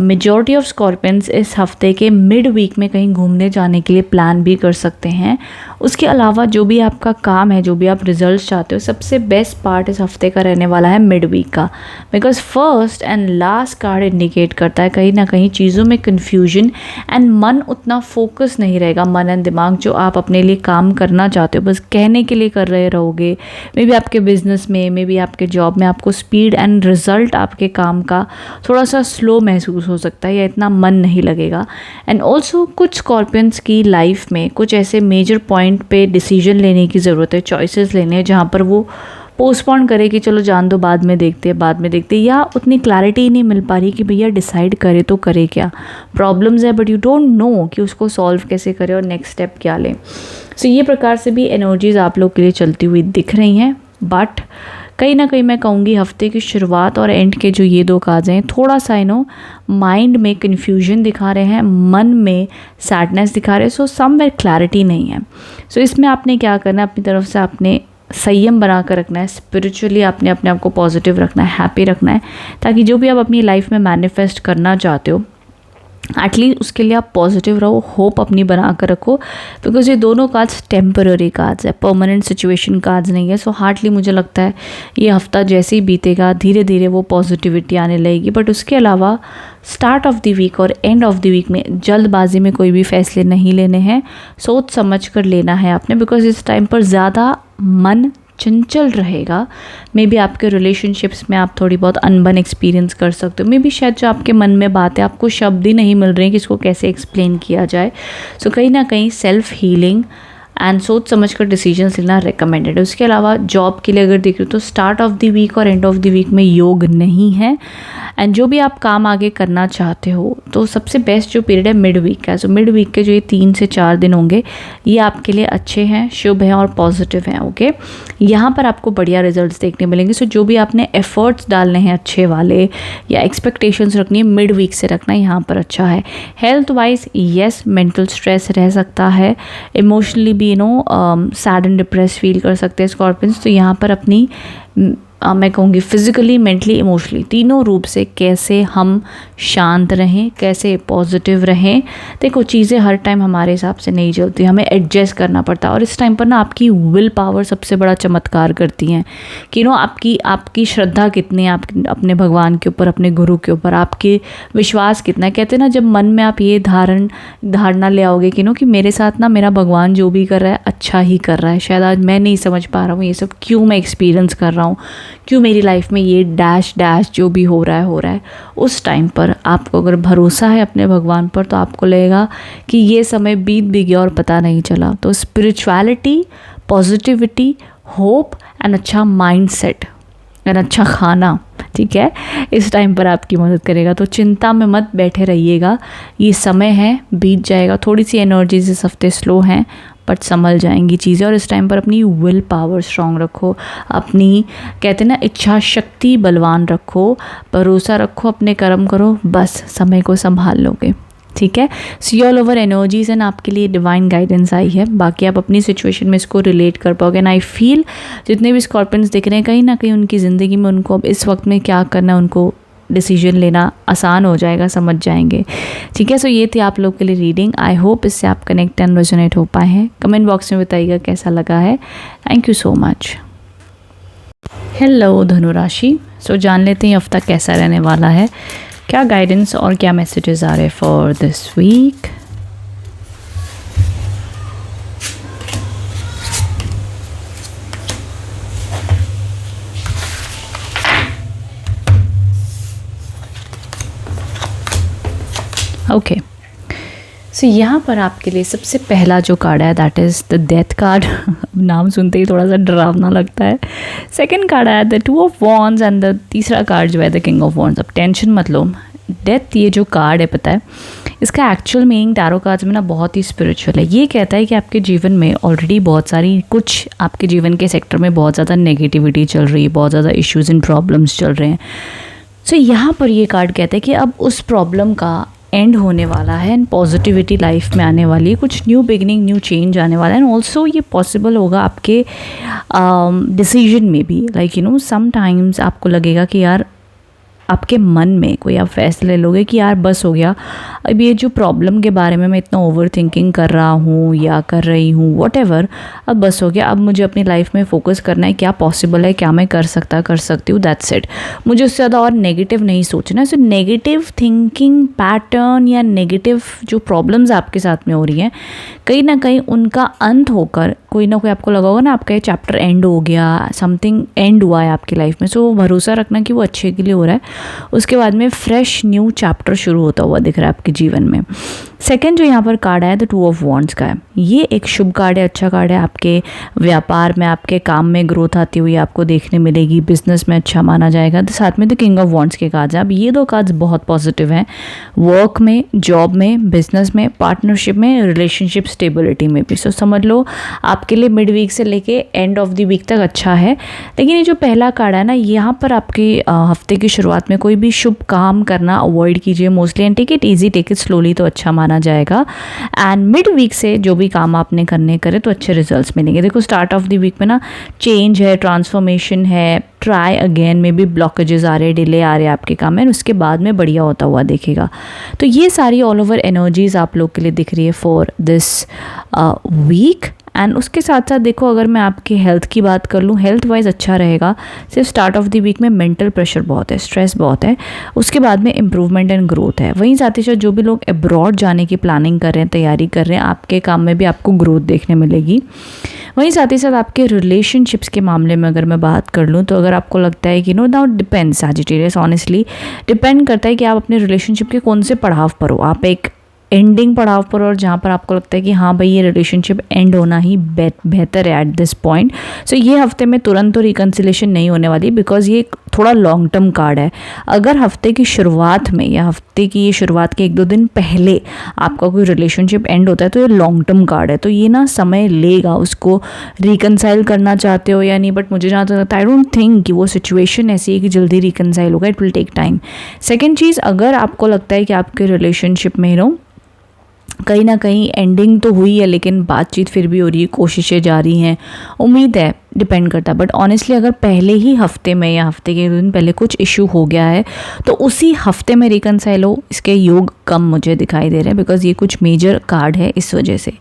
majority of Scorpions इस हफ्ते के मिड वीक में कहीं घूमने जाने के लिए प्लान भी कर सकते हैं। उसके अलावा जो भी आपका काम है, जो भी आप रिजल्ट चाहते हो, सबसे बेस्ट पार्ट इस हफ्ते का रहने वाला है मिड वीक का, because first and last card indicate करता है कहीं ना कहीं चीज़ों में कन्फ्यूजन एंड मन उतना फोकस नहीं रहेगा, मन एंड दिमाग जो आप अपने लिए काम करना चाहते हो बस कहने के लिए कर रहे रहोगे। मे बी आपके बिजनेस में, मे बी आपके जॉब में आपको स्पीड एंड रिजल्ट आपके काम का थोड़ा सा स्लो महसूस हो सकता है या इतना मन नहीं लगेगा। एंड ऑल्सो कुछ स्कॉर्पियंस की लाइफ में कुछ ऐसे मेजर पॉइंट पे डिसीजन लेने की ज़रूरत है, चॉइसेस लेने हैं जहाँ पर वो पोस्टपोन करे कि चलो जान दो, बाद में देखते हैं, बाद में देखते हैं, या उतनी क्लैरिटी ही नहीं मिल पा रही कि भैया डिसाइड करे तो करे क्या। प्रॉब्लम्स है बट यू डोंट नो कि उसको सॉल्व कैसे करें और नेक्स्ट स्टेप क्या लें। सो ये प्रकार से भी एनर्जीज़ आप लोग के लिए चलती हुई दिख रही हैं। बट कहीं ना कहीं मैं कहूँगी हफ्ते की शुरुआत और एंड के जो ये 2 कार्ड्स हैं थोड़ा सा माइंड में कन्फ्यूजन दिखा रहे हैं, मन में सैडनेस दिखा रहे हैं। सो समवेयर क्लैरिटी नहीं है। सो इसमें आपने क्या करना है, अपनी तरफ से आपने संयम बना कर रखना है, स्पिरिचुअली आपने अपने आप को पॉजिटिव रखना है, हैप्पी रखना है, ताकि जो भी आप अपनी लाइफ में मैनिफेस्ट करना चाहते हो एटलीस्ट उसके लिए आप पॉजिटिव रहो, होप अपनी बना कर रखो। बिकॉज ये दोनों कार्ड्स टेम्पररी कार्ड्स है, परमानेंट सिचुएशन कार्ड्स नहीं है। सो हार्डली मुझे लगता है ये हफ्ता जैसे ही बीतेगा धीरे धीरे वो पॉजिटिविटी आने लगेगी। बट उसके अलावा स्टार्ट ऑफ द वीक और एंड ऑफ द वीक में जल्दबाजी में कोई भी फैसले नहीं लेने हैं, सोच समझ कर लेना है आपने। बिकॉज इस टाइम पर ज़्यादा मन चंचल रहेगा। मे बी आपके रिलेशनशिप्स में आप थोड़ी बहुत अनबन एक्सपीरियंस कर सकते हो, मे बी शायद जो आपके मन में बात है आपको शब्द ही नहीं मिल रहे हैं कि इसको कैसे एक्सप्लेन किया जाए। सो कहीं ना कहीं सेल्फ हीलिंग एंड सोच समझ कर डिसीजंस लेना रिकमेंडेड है। उसके अलावा जॉब के लिए अगर देख रहे हो तो स्टार्ट ऑफ द वीक और एंड ऑफ द वीक में योग नहीं है। एंड जो भी आप काम आगे करना चाहते हो तो सबसे बेस्ट जो पीरियड है मिड वीक का। सो मिड वीक के जो ये 3 से 4 दिन होंगे ये आपके लिए अच्छे हैं, शुभ हैं और पॉजिटिव हैं। ओके, यहाँ पर आपको बढ़िया रिजल्ट्स देखने मिलेंगे। सो जो भी आपने एफर्ट्स डालने हैं अच्छे वाले या एक्सपेक्टेशंस रखनी है मिड वीक से रखना यहाँ पर अच्छा है। Health wise yes, mental stress रह सकता है, इमोशनली भी सैड एंड डिप्रेस फील कर सकते हैं स्कॉर्पियंस। तो यहाँ पर अपनी मैं कहूँगी फिज़िकली, मेंटली, इमोशनली तीनों रूप से कैसे हम शांत रहें, कैसे पॉजिटिव रहें। देखो चीज़ें हर टाइम हमारे हिसाब से नहीं चलती, हमें एडजस्ट करना पड़ता है। और इस टाइम पर ना आपकी विल पावर सबसे बड़ा चमत्कार करती हैं कि आपकी श्रद्धा कितनी है, आप अपने भगवान के ऊपर, अपने गुरु के ऊपर आपके विश्वास कितना है। कहते हैं ना, जब मन में आप ये धारणा ले आओगे कि कि मेरे साथ ना मेरा भगवान जो भी कर रहा है अच्छा ही कर रहा है, शायद आज मैं नहीं समझ पा रहा हूँ ये सब क्यों मैं एक्सपीरियंस कर रहा हूँ, क्यों मेरी लाइफ में ये डैश जो भी हो रहा है। उस टाइम पर आपको अगर भरोसा है अपने भगवान पर तो आपको लगेगा कि ये समय बीत भी गया और पता नहीं चला। तो स्पिरिचुअलिटी, पॉजिटिविटी, होप एंड अच्छा माइंडसेट एंड अच्छा खाना, ठीक है, इस टाइम पर आपकी मदद करेगा। तो चिंता में मत बैठे रहिएगा, ये समय है, बीत जाएगा। थोड़ी सी एनर्जीज इस हफ्ते स्लो हैं बट संभल जाएंगी चीज़ें। और इस टाइम पर अपनी विल पावर स्ट्रॉन्ग रखो, अपनी कहते हैं ना इच्छा शक्ति बलवान रखो, भरोसा रखो, अपने कर्म करो, बस समय को संभाल लोगे, ठीक है। See all over energies and आपके लिए डिवाइन गाइडेंस आई है। बाकी आप अपनी सिचुएशन में इसको रिलेट कर पाओगे। एंड आई फील जितने भी स्कॉर्पियंस दिख रहे हैं कहीं ना कहीं उनकी ज़िंदगी में उनको अब इस वक्त में क्या करना है उनको डिसीजन लेना आसान हो जाएगा, समझ जाएंगे, ठीक है। सो ये थी आप लोग के लिए रीडिंग। आई होप इससे आप कनेक्ट एंड रेजोनेट हो पाए हैं। कमेंट बॉक्स में बताइएगा कैसा लगा है। Thank you so much. Hello धनु राशि, सो जान लेते हैं ये हफ्ता कैसा रहने वाला है, क्या गाइडेंस और क्या मैसेजेस आ रहे हैं फॉर दिस वीक। ओके, सो यहाँ पर आपके लिए सबसे पहला जो कार्ड है that is the death card. नाम सुनते ही थोड़ा सा डरावना लगता है। सेकंड कार्ड आया the 2 of wands and the तीसरा कार्ड जो है द किंग ऑफ वॉन्ड्स। अब टेंशन मत लो, डेथ ये जो कार्ड है पता है इसका एक्चुअल मीनिंग टैरो कार्ड्स में ना बहुत ही स्पिरिचुअल है। ये कहता है कि आपके जीवन में ऑलरेडी बहुत सारी कुछ आपके जीवन के सेक्टर में बहुत ज़्यादा नेगेटिविटी चल रही है, बहुत ज़्यादा इश्यूज़ एंड प्रॉब्लम्स चल रहे हैं। सो यहाँ पर ये कार्ड कहता है कि अब उस प्रॉब्लम का एंड होने वाला है एंड पॉजिटिविटी लाइफ में आने वाली है, कुछ न्यू बिगनिंग न्यू चेंज आने वाला है। एंड ऑल्सो ये पॉसिबल होगा आपके डिसीजन में भी, लाइक समटाइम्स आपको लगेगा कि यार आपके मन में कोई आप फैसले लोगे कि यार बस हो गया, अब ये जो प्रॉब्लम के बारे में मैं इतना ओवर थिंकिंग कर रहा हूँ या कर रही हूँ व्हाटएवर, अब बस हो गया, अब मुझे अपनी लाइफ में फोकस करना है, क्या पॉसिबल है, क्या मैं कर सकती हूँ, दैट्स इट। मुझे उससे ज़्यादा और नेगेटिव नहीं सोचना है। सो नेगेटिव थिंकिंग पैटर्न या नेगेटिव जो प्रॉब्लम्स आपके साथ में हो रही हैं, कहीं ना कहीं उनका अंत होकर कोई ना कोई आपको लगा होगा ना आपका ये चैप्टर एंड हो गया, समथिंग एंड हुआ है आपकी लाइफ में। सो भरोसा रखना कि वो अच्छे के लिए हो रहा है। उसके बाद में फ्रेश न्यू चैप्टर शुरू होता हुआ दिख रहा है आपके जीवन में। सेकंड जो यहाँ पर कार्ड है द 2 ऑफ वॉन्ड्स का है, ये एक शुभ कार्ड है, अच्छा कार्ड है। आपके व्यापार में, आपके काम में ग्रोथ आती हुई आपको देखने मिलेगी, बिजनेस में अच्छा माना जाएगा। तो साथ में द किंग ऑफ वॉन्ड्स के कार्ड्स हैं। अब ये 2 कार्ड्स बहुत पॉजिटिव हैं, वर्क में, जॉब में, बिजनेस में, पार्टनरशिप में, रिलेशनशिप स्टेबिलिटी में भी। सो समझ लो आपके लिए मिड वीक से लेके एंड ऑफ द वीक तक अच्छा है। लेकिन ये जो पहला कार्ड है ना, यहाँ पर आपके हफ्ते की शुरुआत में कोई भी शुभ काम करना अवॉइड कीजिए mostly, and take it easy, take it slowly, तो अच्छा माना जाएगा। एंड मिड वीक से जो भी काम आपने करने करे तो अच्छे रिजल्ट्स मिलेंगे। देखो स्टार्ट ऑफ द वीक में ना चेंज है, ट्रांसफॉर्मेशन है, ट्राई अगेन में भी ब्लॉकेजेस आ रहे, डिले आ रहे हैं आपके काम में, उसके बाद में बढ़िया होता हुआ देखेगा। तो ये सारी ऑल ओवर एनर्जीज आप लोग के लिए दिख रही है फॉर दिस वीक। एंड उसके साथ साथ देखो अगर मैं आपके हेल्थ की बात कर लूँ, हेल्थ वाइज अच्छा रहेगा। सिर्फ स्टार्ट ऑफ द वीक में मेंटल प्रेशर बहुत है, स्ट्रेस बहुत है, उसके बाद में इम्प्रूवमेंट एंड ग्रोथ है। वहीं साथ ही साथ जो भी लोग अब्रॉड जाने की प्लानिंग कर रहे हैं, तैयारी कर रहे हैं, आपके काम में भी आपको ग्रोथ देखने मिलेगी। वहीं साथ ही साथ आपके रिलेशनशिप्स के मामले में अगर मैं बात कर लूँ, तो अगर आपको लगता है कि now depends Sagittarius, honestly depend करता है कि आप अपने रिलेशनशिप के कौन से पड़ाव पर हो। आप एक एंडिंग पड़ाव पर, और जहाँ पर आपको लगता है कि हाँ भाई ये रिलेशनशिप एंड होना ही बेहतर है एट दिस पॉइंट। सो ये हफ्ते में तुरंत तो रिकन्सिलेशन नहीं होने वाली, बिकॉज ये थोड़ा लॉन्ग टर्म कार्ड है। अगर हफ्ते की शुरुआत में या हफ्ते की ये शुरुआत के 1-2 दिन पहले आपका कोई रिलेशनशिप एंड होता है तो ये लॉन्ग टर्म कार्ड है, तो ये ना समय लेगा उसको रिकन्साइल करना चाहते हो या नहीं, बट मुझे जहाँ तक लगता है आई डोंट थिंक कि वो सिचुएशन ऐसी है कि जल्दी रिकन्साइल होगा, it will take time. Second चीज़, अगर आपको लगता है कि आपके रिलेशनशिप में कहीं ना कहीं एंडिंग तो हुई है लेकिन बातचीत फिर भी हो रही है, कोशिशें जारी हैं, उम्मीद है, डिपेंड करता है। बट ऑनेस्टली अगर पहले ही हफ्ते में या हफ्ते के दिन पहले कुछ इशू हो गया है तो उसी हफ्ते में रिकन्साइल हो, इसके योग कम मुझे दिखाई दे रहे हैं, बिकॉज ये कुछ मेजर कार्ड है इस वजह से।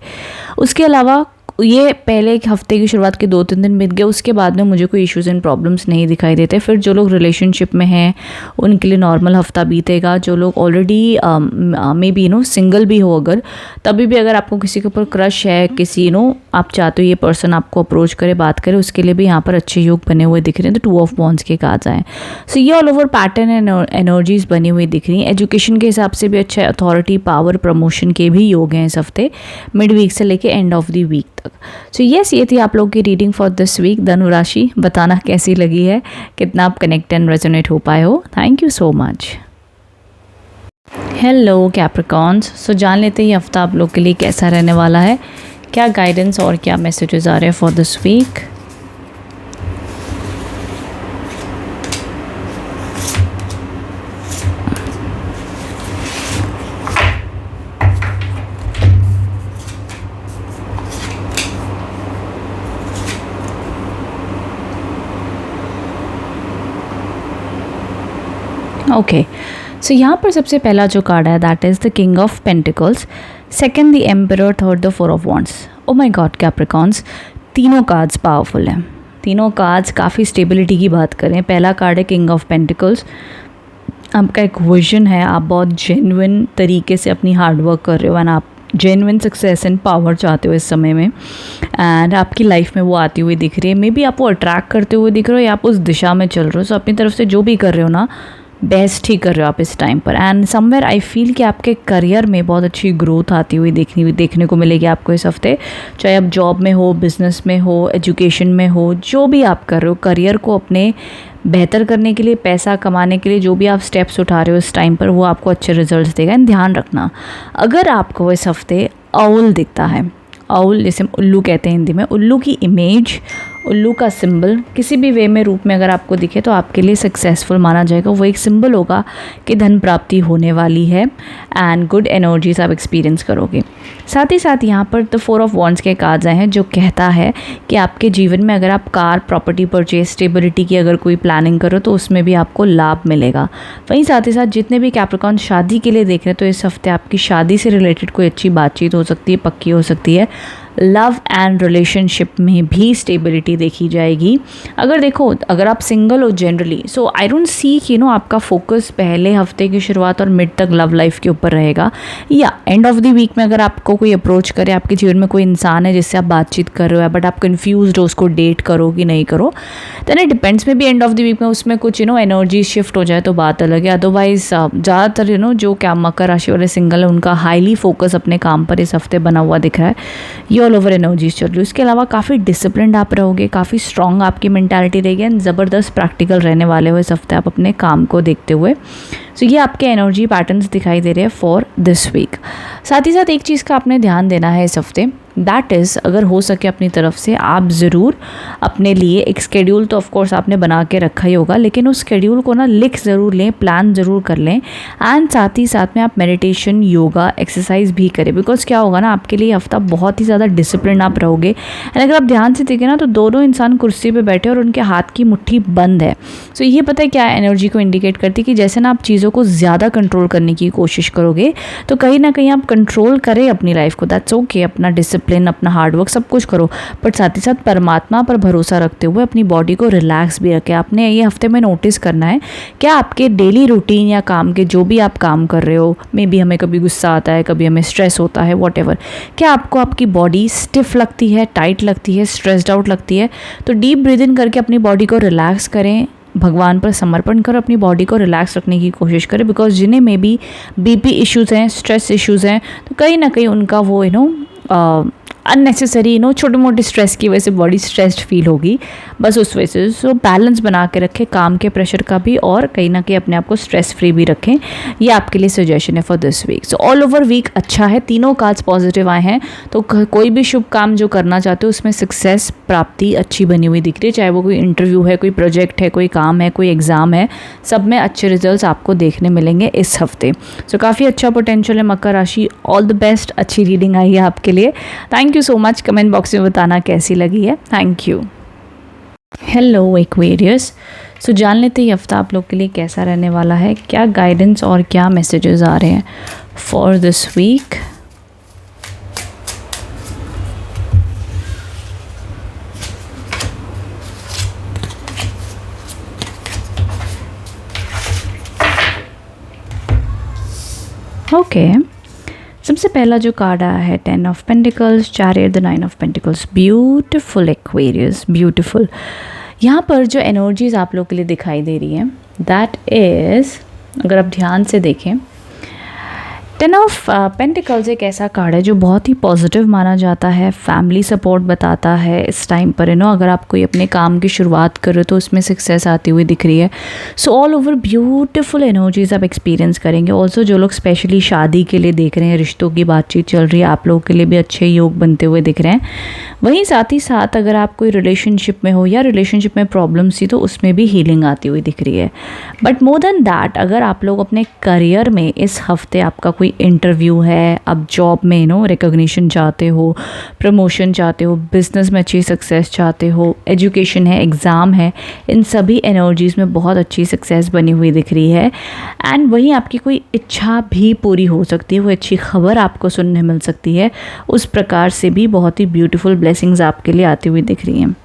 उसके अलावा ये पहले एक हफ्ते की शुरुआत के 2-3 दिन बीत गए, उसके बाद में मुझे कोई इश्यूज़ एंड प्रॉब्लम्स नहीं दिखाई देते। फिर जो लोग रिलेशनशिप में हैं उनके लिए नॉर्मल हफ्ता बीतेगा। जो लोग ऑलरेडी मे बी सिंगल भी हो, अगर तभी भी अगर आपको किसी के ऊपर क्रश है, किसी आप चाहते हो ये पर्सन आपको अप्रोच करे, बात करे, उसके लिए भी यहाँ पर अच्छे योग बने हुए दिख रहे हैं। तो 2 ऑफ वॉन्ड्स के कार्ड्स आए। सो ये all over pattern and energies बनी हुई दिख रही हैं। एजुकेशन के हिसाब से भी अच्छा है, अथॉरिटी, पावर, प्रमोशन के भी योग हैं इस हफ्ते, मिड वीक से लेके एंड ऑफ द वीक तक। सो यस, ये थी आप लोग की रीडिंग फॉर दिस वीक। धनु राशि, बताना कैसी लगी है, कितना आप कनेक्ट एंड रेजोनेट हो पाए हो। Thank you so much. Hello Capricorns, so जान लेते हैं ये हफ्ता आप लोग के लिए कैसा रहने वाला है, क्या गाइडेंस और क्या मैसेजेस आ रहे हैं फॉर दिस वीक। ओके, सो यहाँ पर सबसे पहला जो कार्ड है that is the king of pentacles, second the emperor, third the 4 of wands. Oh my God Capricorns, तीनों कार्ड्स पावरफुल हैं, तीनों कार्ड्स काफ़ी स्टेबिलिटी की बात करें। पहला कार्ड है किंग ऑफ पेंटिकल्स। आपका एक विजन है, आप बहुत जेन्युइन तरीके से अपनी हार्ड वर्क कर रहे हो एंड आप जेन्युइन सक्सेस एंड पावर चाहते हो इस समय में, एंड आपकी लाइफ में वो आती हुई दिख रही है। मे बी आप वो अट्रैक्ट करते हुए दिख रहे हो या आप उस दिशा में चल रहे हो। सो अपनी तरफ से जो भी कर रहे हो ना, बेस्ट ही कर रहे हो आप इस टाइम पर। एंड समवेयर आई फील कि आपके करियर में बहुत अच्छी ग्रोथ आती हुई देखने को मिलेगी आपको इस हफ्ते। चाहे आप जॉब में हो, बिजनेस में हो, एजुकेशन में हो, जो भी आप कर रहे हो, करियर को अपने बेहतर करने के लिए, पैसा कमाने के लिए जो भी आप स्टेप्स उठा रहे हो इस टाइम पर, वो आपको अच्छे रिजल्ट्स देगा। एंड ध्यान रखना, अगर आपको इस हफ्ते आउल दिखता है, आउल जैसे उल्लू कहते हैं हिंदी में, उल्लू की इमेज, उल्लू का सिंबल किसी भी वे में, रूप में अगर आपको दिखे तो आपके लिए सक्सेसफुल माना जाएगा। वो एक सिंबल होगा कि धन प्राप्ति होने वाली है एंड गुड एनर्जीज आप एक्सपीरियंस करोगे। साथ ही साथ यहाँ पर द 4 ऑफ वॉन्ड्स के कार्ड्स आए हैं जो कहता है कि आपके जीवन में अगर आप कार, प्रॉपर्टी परचेज, स्टेबिलिटी की अगर कोई प्लानिंग करो तो उसमें भी आपको लाभ मिलेगा। वहीं साथ ही साथ जितने भी कैप्रिकॉर्न शादी के लिए देख रहे हैं तो इस हफ्ते आपकी शादी से रिलेटेड कोई अच्छी बातचीत हो सकती है, पक्की हो सकती है। लव एंड रिलेशनशिप में भी स्टेबिलिटी देखी जाएगी। अगर देखो, अगर आप सिंगल हो generally, so I don't see कि आपका फोकस पहले हफ्ते की शुरुआत और मिड तक लव लाइफ के ऊपर रहेगा, या एंड ऑफ द वीक में अगर आपको कोई अप्रोच करे, आपके जीवन में कोई इंसान है जिससे आप बातचीत कर रहे हो बट आप कन्फ्यूज हो उसको डेट करो कि नहीं करो, देन इट डिपेंड्स। में भी एंड ऑफ द वीक में उसमें कुछ एनर्जी शिफ्ट हो जाए तो बात अलग है। अदरवाइज ज़्यादातर जो क्या मकर राशि वाले सिंगल है उनका हाईली फोकस अपने काम पर इस हफ्ते बना हुआ दिख रहा है। ये ऑल ओवर एनर्जीज चल रही है। उसके अलावा काफ़ी डिसिप्लिन आप रहोगे, काफ़ी स्ट्रॉन्ग आपकी मेंटालिटी रहेगी एंड ज़बरदस्त प्रैक्टिकल रहने वाले हो इस हफ्ते आप अपने काम को देखते हुए। सो ये आपके एनर्जी पैटर्न्स दिखाई दे रहे हैं फॉर दिस वीक। साथ ही साथ एक चीज़ का आपने ध्यान देना है इस हफ्ते, दैट इज़ अगर हो सके अपनी तरफ से आप ज़रूर अपने लिए एक स्केड्यूल तो ऑफकोर्स आपने बना के रखा ही होगा, लेकिन उस स्केड्यूल को लिख ज़रूर लें, प्लान ज़रूर कर लें एंड साथ ही साथ में आप मेडिटेशन, योगा, एक्सरसाइज भी करें। बिकॉज क्या होगा आपके लिए हफ्ता बहुत ही ज़्यादा डिसिप्लिन आप रहोगे। एंड अगर आप ध्यान से देखें तो दोनों इंसान कुर्सी पर बैठे और उनके हाथ की मुट्ठी बंद है। सो ये पता है क्या एनर्जी को इंडिकेट करती है कि जैसे आप चीज़ों को ज़्यादा कंट्रोल करने की कोशिश करोगे तो कहीं ना कहीं आप कंट्रोल करें अपनी लाइफ को, दैट्स ओके। अपना डिसिप्लिन, अपना हार्डवर्क सब कुछ करो, बट साथ ही साथ परमात्मा पर भरोसा रखते हुए अपनी बॉडी को रिलैक्स भी रखें। आपने ये हफ्ते में नोटिस करना है क्या आपके डेली रूटीन या काम के जो भी आप काम कर रहे हो, मे बी हमें कभी गुस्सा आता है, कभी हमें स्ट्रेस होता है, वॉटेवर, क्या आपको आपकी बॉडी स्टिफ लगती है, टाइट लगती है, स्ट्रेस्ड आउट लगती है? तो डीप ब्रीद इन करके अपनी बॉडी को रिलैक्स करें, भगवान पर समर्पण कर अपनी बॉडी को रिलैक्स रखने की कोशिश करें। बिकॉज जिन्हें मे बी बीपी इश्यूज़ हैं, स्ट्रेस इश्यूज़ हैं, तो कहीं ना कहीं उनका वो अननेसेसरी छोटे मोटे स्ट्रेस की वजह से बॉडी स्ट्रेस्ड फील होगी, बस उस वजह से। सो बैलेंस बना के रखें काम के प्रेशर का भी और कहीं ना कहीं अपने आप को स्ट्रेस फ्री भी रखें। ये आपके लिए सजेशन है for this week. So all over week अच्छा है, तीनों कार्ड्स पॉजिटिव आए हैं, तो कोई भी शुभ काम जो करना चाहते हो उसमें सक्सेस प्राप्ति अच्छी बनी हुई दिख रही है। चाहे वो कोई इंटरव्यू है, कोई प्रोजेक्ट है, कोई काम है, कोई एग्ज़ाम है, सब में अच्छे रिजल्ट्स आपको देखने मिलेंगे इस हफ्ते। सो काफ़ी अच्छा पोटेंशियल है मकर राशि। ऑल द बेस्ट, अच्छी रीडिंग आई है आपके लिए। Thank you so much. Comment box में बताना कैसी लगी है। Thank you. Hello Aquarius. So जान लेते ही हफ्ता आप लोग के लिए कैसा रहने वाला है, क्या गाइडेंस और क्या मैसेजेस आ रहे हैं फॉर दिस वीक। ओके, सबसे पहला जो कार्ड आया है 10 of pentacles, chariot, the 9 of pentacles. Beautiful Aquarius, beautiful. यहाँ पर जो एनर्जीज आप लोग के लिए दिखाई दे रही है दैट इज़, अगर आप ध्यान से देखें, 10 ऑफ पेंटिकल्स एक ऐसा कार्ड है जो बहुत ही पॉजिटिव माना जाता है, फैमिली सपोर्ट बताता है इस टाइम पर। अगर आप कोई अपने काम की शुरुआत करो तो उसमें सक्सेस आती हुई दिख रही है। सो ऑल ओवर ब्यूटीफुल एनर्जीज आप एक्सपीरियंस करेंगे। ऑल्सो जो लोग स्पेशली शादी के लिए देख रहे हैं, रिश्तों की बातचीत चल रही है, आप लोगों के लिए भी अच्छे योग बनते हुए दिख रहे हैं। वहीं साथ ही साथ अगर आप कोई रिलेशनशिप में हो या रिलेशनशिप में प्रॉब्लम्स थी तो उसमें भी हीलिंग आती हुई दिख रही है। बट मोर देन दैट, अगर आप लोग अपने करियर में इस हफ्ते आपका कोई इंटरव्यू है, आप जॉब में रिकॉग्निशन चाहते हो, प्रमोशन चाहते हो, बिजनेस में अच्छी सक्सेस चाहते हो, एजुकेशन है, एग्ज़ाम है, इन सभी एनर्जीज़ में बहुत अच्छी सक्सेस बनी हुई दिख रही है। एंड वहीं आपकी कोई इच्छा भी पूरी हो सकती है, वो अच्छी खबर आपको सुनने मिल सकती है। उस प्रकार से भी बहुत ही ब्यूटीफुल ब्लेसिंग्स आपके लिए आती हुई दिख रही हैं।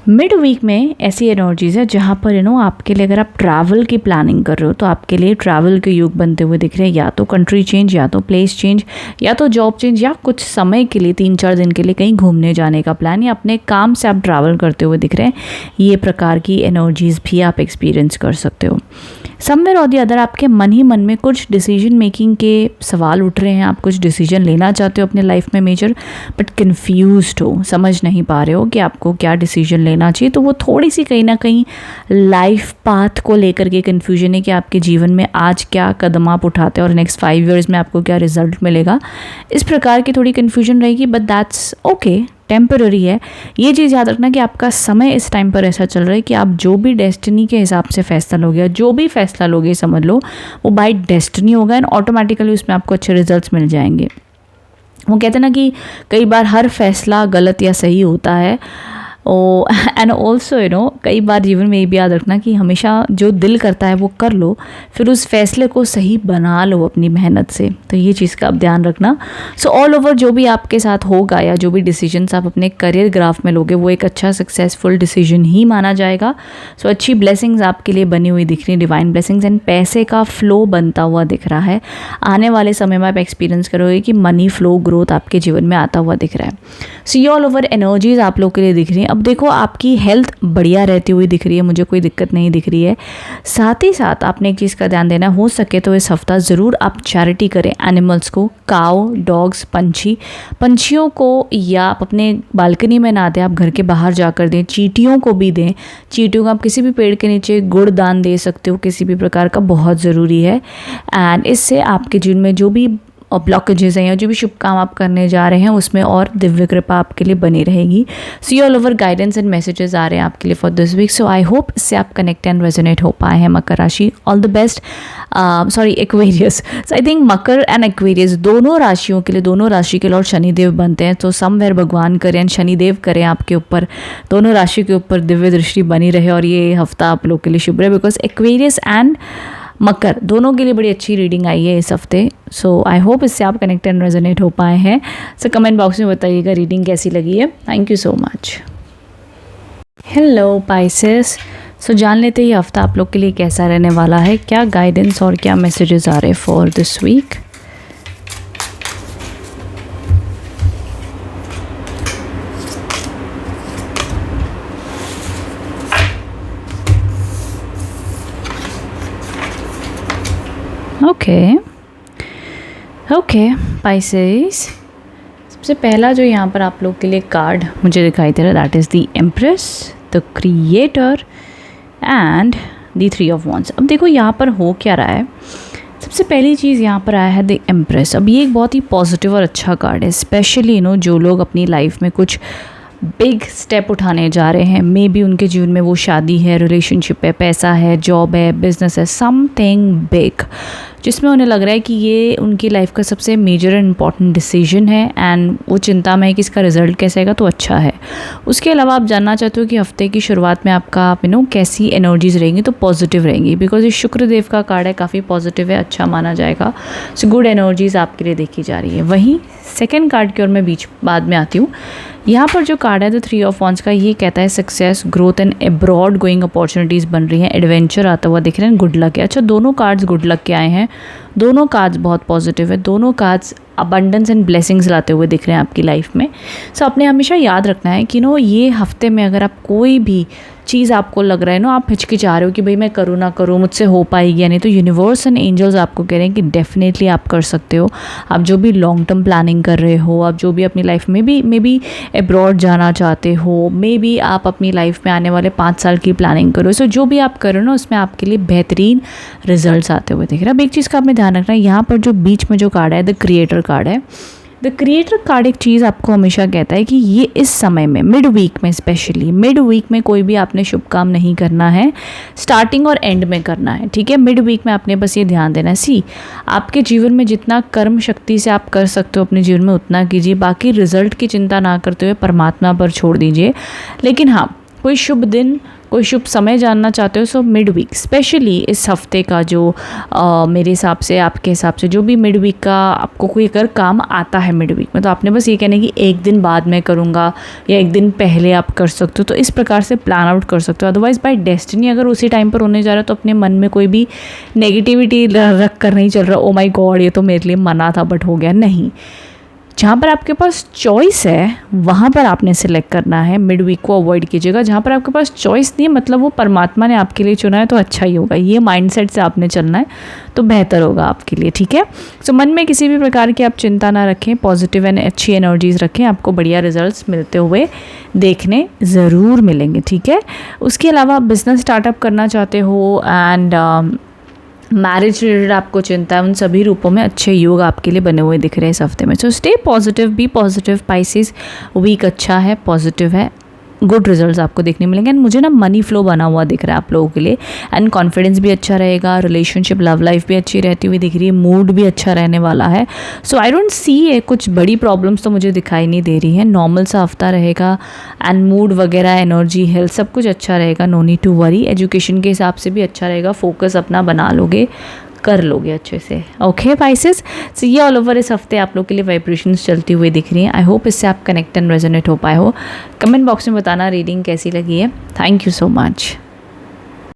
मिड वीक में ऐसी एनर्जीज है जहाँ पर आपके लिए, अगर आप ट्रैवल की प्लानिंग कर रहे हो तो आपके लिए ट्रैवल के योग बनते हुए दिख रहे हैं, या तो कंट्री चेंज, या तो प्लेस चेंज, या तो जॉब चेंज, या कुछ समय के लिए 3-4 दिन के लिए कहीं घूमने जाने का प्लान, या अपने काम से आप ट्रैवल करते हुए दिख रहे हैं। ये प्रकार की एनर्जीज भी आप एक्सपीरियंस कर सकते हो। समवेयर और दी अदर आपके मन ही मन में कुछ डिसीजन मेकिंग के सवाल उठ रहे हैं, आप कुछ डिसीजन लेना चाहते हो अपने लाइफ में मेजर, बट कन्फ्यूज्ड हो, समझ नहीं पा रहे हो कि आपको क्या डिसीजन लेना चाहिए। तो वो थोड़ी सी कहीं ना कहीं लाइफ पाथ को लेकर के कन्फ्यूजन है कि आपके जीवन में आज क्या कदम आप उठाते हैं और नेक्स्ट 5 ईयर्स में आपको क्या रिजल्ट मिलेगा। इस प्रकार की थोड़ी कन्फ्यूजन रहेगी, बट दैट्स ओके, टेम्पररी है। ये चीज़ याद रखना कि आपका समय इस टाइम पर ऐसा चल रहा है कि आप जो भी डेस्टिनी के हिसाब से फैसला लोगे, जो भी फैसला लोगे समझ लो वो बाय डेस्टिनी होगा एंड ऑटोमेटिकली उसमें आपको अच्छे रिजल्ट्स मिल जाएंगे। वो कहते हैं ना कि कई बार हर फैसला गलत या सही होता है। एंड ऑल्सो कई बार जीवन में ये भी याद रखना कि हमेशा जो दिल करता है वो कर लो, फिर उस फैसले को सही बना लो अपनी मेहनत से। तो ये चीज़ का आप ध्यान रखना। सो ऑल ओवर जो भी आपके साथ होगा या जो भी डिसीजंस आप अपने करियर ग्राफ में लोगे वो एक अच्छा सक्सेसफुल डिसीजन ही माना जाएगा। सो अच्छी ब्लेसिंग्स आपके लिए बनी हुई दिख रही, डिवाइन ब्लेसिंग्स, एंड पैसे का फ्लो बनता हुआ दिख रहा है। आने वाले समय में आप एक्सपीरियंस करोगे कि मनी फ्लो ग्रोथ आपके जीवन में आता हुआ दिख रहा है। सो ये ऑल ओवर एनर्जीज आप लोग के लिए दिख रही हैं। अब देखो आपकी हेल्थ बढ़िया रहती हुई दिख रही है, मुझे कोई दिक्कत नहीं दिख रही है। साथ ही साथ आपने एक चीज़ का ध्यान देना, हो सके तो इस हफ्ता ज़रूर आप चैरिटी करें एनिमल्स को, काऊ, डॉग्स, पंछियों को, या आप अपने बालकनी में ना दें, आप घर के बाहर जाकर दें। चींटियों को भी दें, चींटियों को आप किसी भी पेड़ के नीचे गुड़ दान दे सकते हो, किसी भी प्रकार का, बहुत ज़रूरी है। एंड इससे आपके जीवन में जो भी ब्लॉकेजेस हैं या जो भी शुभ काम आप करने जा रहे हैं उसमें और दिव्य कृपा आपके लिए बनी रहेगी। So all over guidance and messages आ रहे हैं आपके लिए for this week. So I hope इससे आप कनेक्ट एंड रेजोनेट हो पाए हैं। मकर राशि, all the best. Aquarius, so I think Makar and Aquarius दोनों राशियों के लिए, दोनों राशि के लॉर्ड शनिदेव बनते हैं। तो समवेयर भगवान करें एंड शनिदेव करें आपके ऊपर, दोनों राशि के ऊपर दिव्य दृष्टि बनी रहे और ये हफ्ता आप लोग के लिए शुभ रहे, बिकॉज एक्वेरियस एंड मकर दोनों के लिए बड़ी अच्छी रीडिंग आई है इस हफ्ते। सो आई होप इससे आप कनेक्ट एंड रेजोनेट हो पाए हैं। सो कमेंट बॉक्स में बताइएगा रीडिंग कैसी लगी है। Thank you so much. Hello Pisces, so जान लेते हैं ये हफ्ता आप लोग के लिए कैसा रहने वाला है, क्या गाइडेंस और क्या मैसेजेस आ रहे हैं for this week. Okay Pisces, सबसे पहला जो यहाँ पर आप लोग के लिए कार्ड मुझे दिखाई दे रहा है, that is the empress, the creator and the 3 of wands. अब देखो यहाँ पर हो क्या रहा है। सबसे पहली चीज़ यहाँ पर आया है द एम्प्रेस। अब ये एक बहुत ही पॉजिटिव और अच्छा कार्ड है, स्पेशली जो लोग अपनी लाइफ में कुछ बिग स्टेप उठाने जा रहे हैं। मे बी उनके जीवन में वो शादी है, रिलेशनशिप है, पैसा है, जॉब है, बिजनेस है, समथिंग बिग जिसमें उन्हें लग रहा है कि ये उनकी लाइफ का सबसे मेजर एंड इम्पॉर्टेंट डिसीजन है एंड वो चिंता में है कि इसका रिजल्ट कैसे आएगा, तो अच्छा है। उसके अलावा आप जानना चाहते हो कि हफ्ते की शुरुआत में आपका कैसी एनर्जीज रहेंगी, तो पॉजिटिव रहेंगी, बिकॉज ये शुक्रदेव का कार्ड है, काफ़ी पॉजिटिव है, अच्छा माना जाएगा। सो गुड एनर्जीज आपके लिए देखी जा रही है। वहीं सेकेंड कार्ड की ओर मैं बाद में आती हूँ। यहाँ पर जो कार्ड है द 3 ऑफ वॉन्ड्स का, ये कहता है success, growth and abroad going opportunities बन रही हैं, एडवेंचर आता हुआ दिख रहे हैं, गुड लक है। अच्छा, दोनों कार्ड्स गुड लक के आए हैं, दोनों कार्ड्स बहुत पॉजिटिव है, दोनों कार्ड्स अबंडेंस एंड ब्लेसिंग्स लाते हुए दिख रहे हैं आपकी लाइफ में। सो आपने हमेशा याद रखना है कि ये हफ्ते में अगर आप कोई भी चीज़ आपको लग रहा है आप हिचकिचा रहे हो कि भाई मैं करूँ ना करूँ, मुझसे हो पाएगी या नहीं, तो यूनिवर्स एंड एंजल्स आपको कह रहे हैं कि डेफिनेटली आप कर सकते हो। आप जो भी लॉन्ग टर्म प्लानिंग कर रहे हो, आप जो भी अपनी लाइफ में भी मे बी अब्रॉड जाना चाहते हो, मे बी आप अपनी लाइफ में आने वाले 5 साल की प्लानिंग करो, सो जो भी आप करो ना उसमें आपके लिए बेहतरीन रिजल्ट्स आते हुए दिख रहे हैं। अब एक चीज़ का आपने ध्यान रखना है, यहाँ पर जो बीच में जो कार्ड है द क्रिएटर कार्ड है, द क्रिएटर कार्ड एक चीज़ आपको हमेशा कहता है कि ये इस समय में मिड वीक में, स्पेशली मिड वीक में कोई भी आपने शुभ काम नहीं करना है, स्टार्टिंग और एंड में करना है, ठीक है। मिड वीक में आपने बस ये ध्यान देना है, आपके जीवन में जितना कर्म शक्ति से आप कर सकते हो अपने जीवन में उतना कीजिए, बाकी रिजल्ट की चिंता ना करते हुए परमात्मा पर छोड़ दीजिए। लेकिन हाँ, कोई शुभ दिन, कोई शुभ समय जानना चाहते हो सो मिड वीक, स्पेशली इस हफ्ते का जो मेरे हिसाब से, आपके हिसाब से जो भी मिड वीक का आपको कोई अगर काम आता है मिड वीक में, तो आपने बस ये कहना है कि एक दिन बाद मैं करूँगा या एक दिन पहले आप कर सकते हो, तो इस प्रकार से प्लान आउट कर सकते हो। अदरवाइज़ बाय डेस्टिनी अगर उसी टाइम पर होने जा रहा है तो अपने मन में कोई भी नेगेटिविटी रख कर नहीं चल रहा, ओ माय गॉड ये तो मेरे लिए मना था बट हो गया, नहीं। जहाँ पर आपके पास चॉइस है वहाँ पर आपने सिलेक्ट करना है। मिड वीक को अवॉइड कीजिएगा। जहाँ पर आपके पास चॉइस नहीं है, मतलब वो परमात्मा ने आपके लिए चुना है तो अच्छा ही होगा, ये माइंडसेट से आपने चलना है तो बेहतर होगा आपके लिए, ठीक है। सो मन में किसी भी प्रकार की आप चिंता ना रखें, पॉजिटिव एंड अच्छी एनर्जीज रखें, आपको बढ़िया रिजल्ट्स मिलते हुए देखने ज़रूर मिलेंगे, ठीक है। उसके अलावा बिजनेस स्टार्टअप करना चाहते हो एंड मैरिज रिलेटेड आपको चिंता है, उन सभी रूपों में अच्छे योग आपके लिए बने हुए दिख रहे हैं इस हफ्ते में। So stay positive, be positive Pisces. Week अच्छा है, पॉजिटिव है, गुड रिजल्ट्स आपको देखने मिलेंगे। एंड मुझे ना मनी फ्लो बना हुआ दिख रहा है आप लोगों के लिए, एंड कॉन्फिडेंस भी अच्छा रहेगा, रिलेशनशिप लव लाइफ भी अच्छी रहती हुई दिख रही है, मूड भी अच्छा रहने वाला है। सो आई डोंट सी कुछ बड़ी प्रॉब्लम्स तो मुझे दिखाई नहीं दे रही है, नॉर्मल सा हफ्ता रहेगा एंड मूड वगैरह, एनर्जी, हेल्थ सब कुछ अच्छा रहेगा, no need to worry. Education के हिसाब से भी अच्छा रहेगा, फोकस अपना बना लोगे, कर लोगे अच्छे से, ओके पाइसेस। सो ये ऑल ओवर इस हफ्ते आप लोग के लिए वाइब्रेशंस चलती हुई दिख रही हैं। आई होप इससे आप कनेक्ट एंड रेजोनेट हो पाए हो। कमेंट बॉक्स में बताना रीडिंग कैसी लगी है। Thank you so much.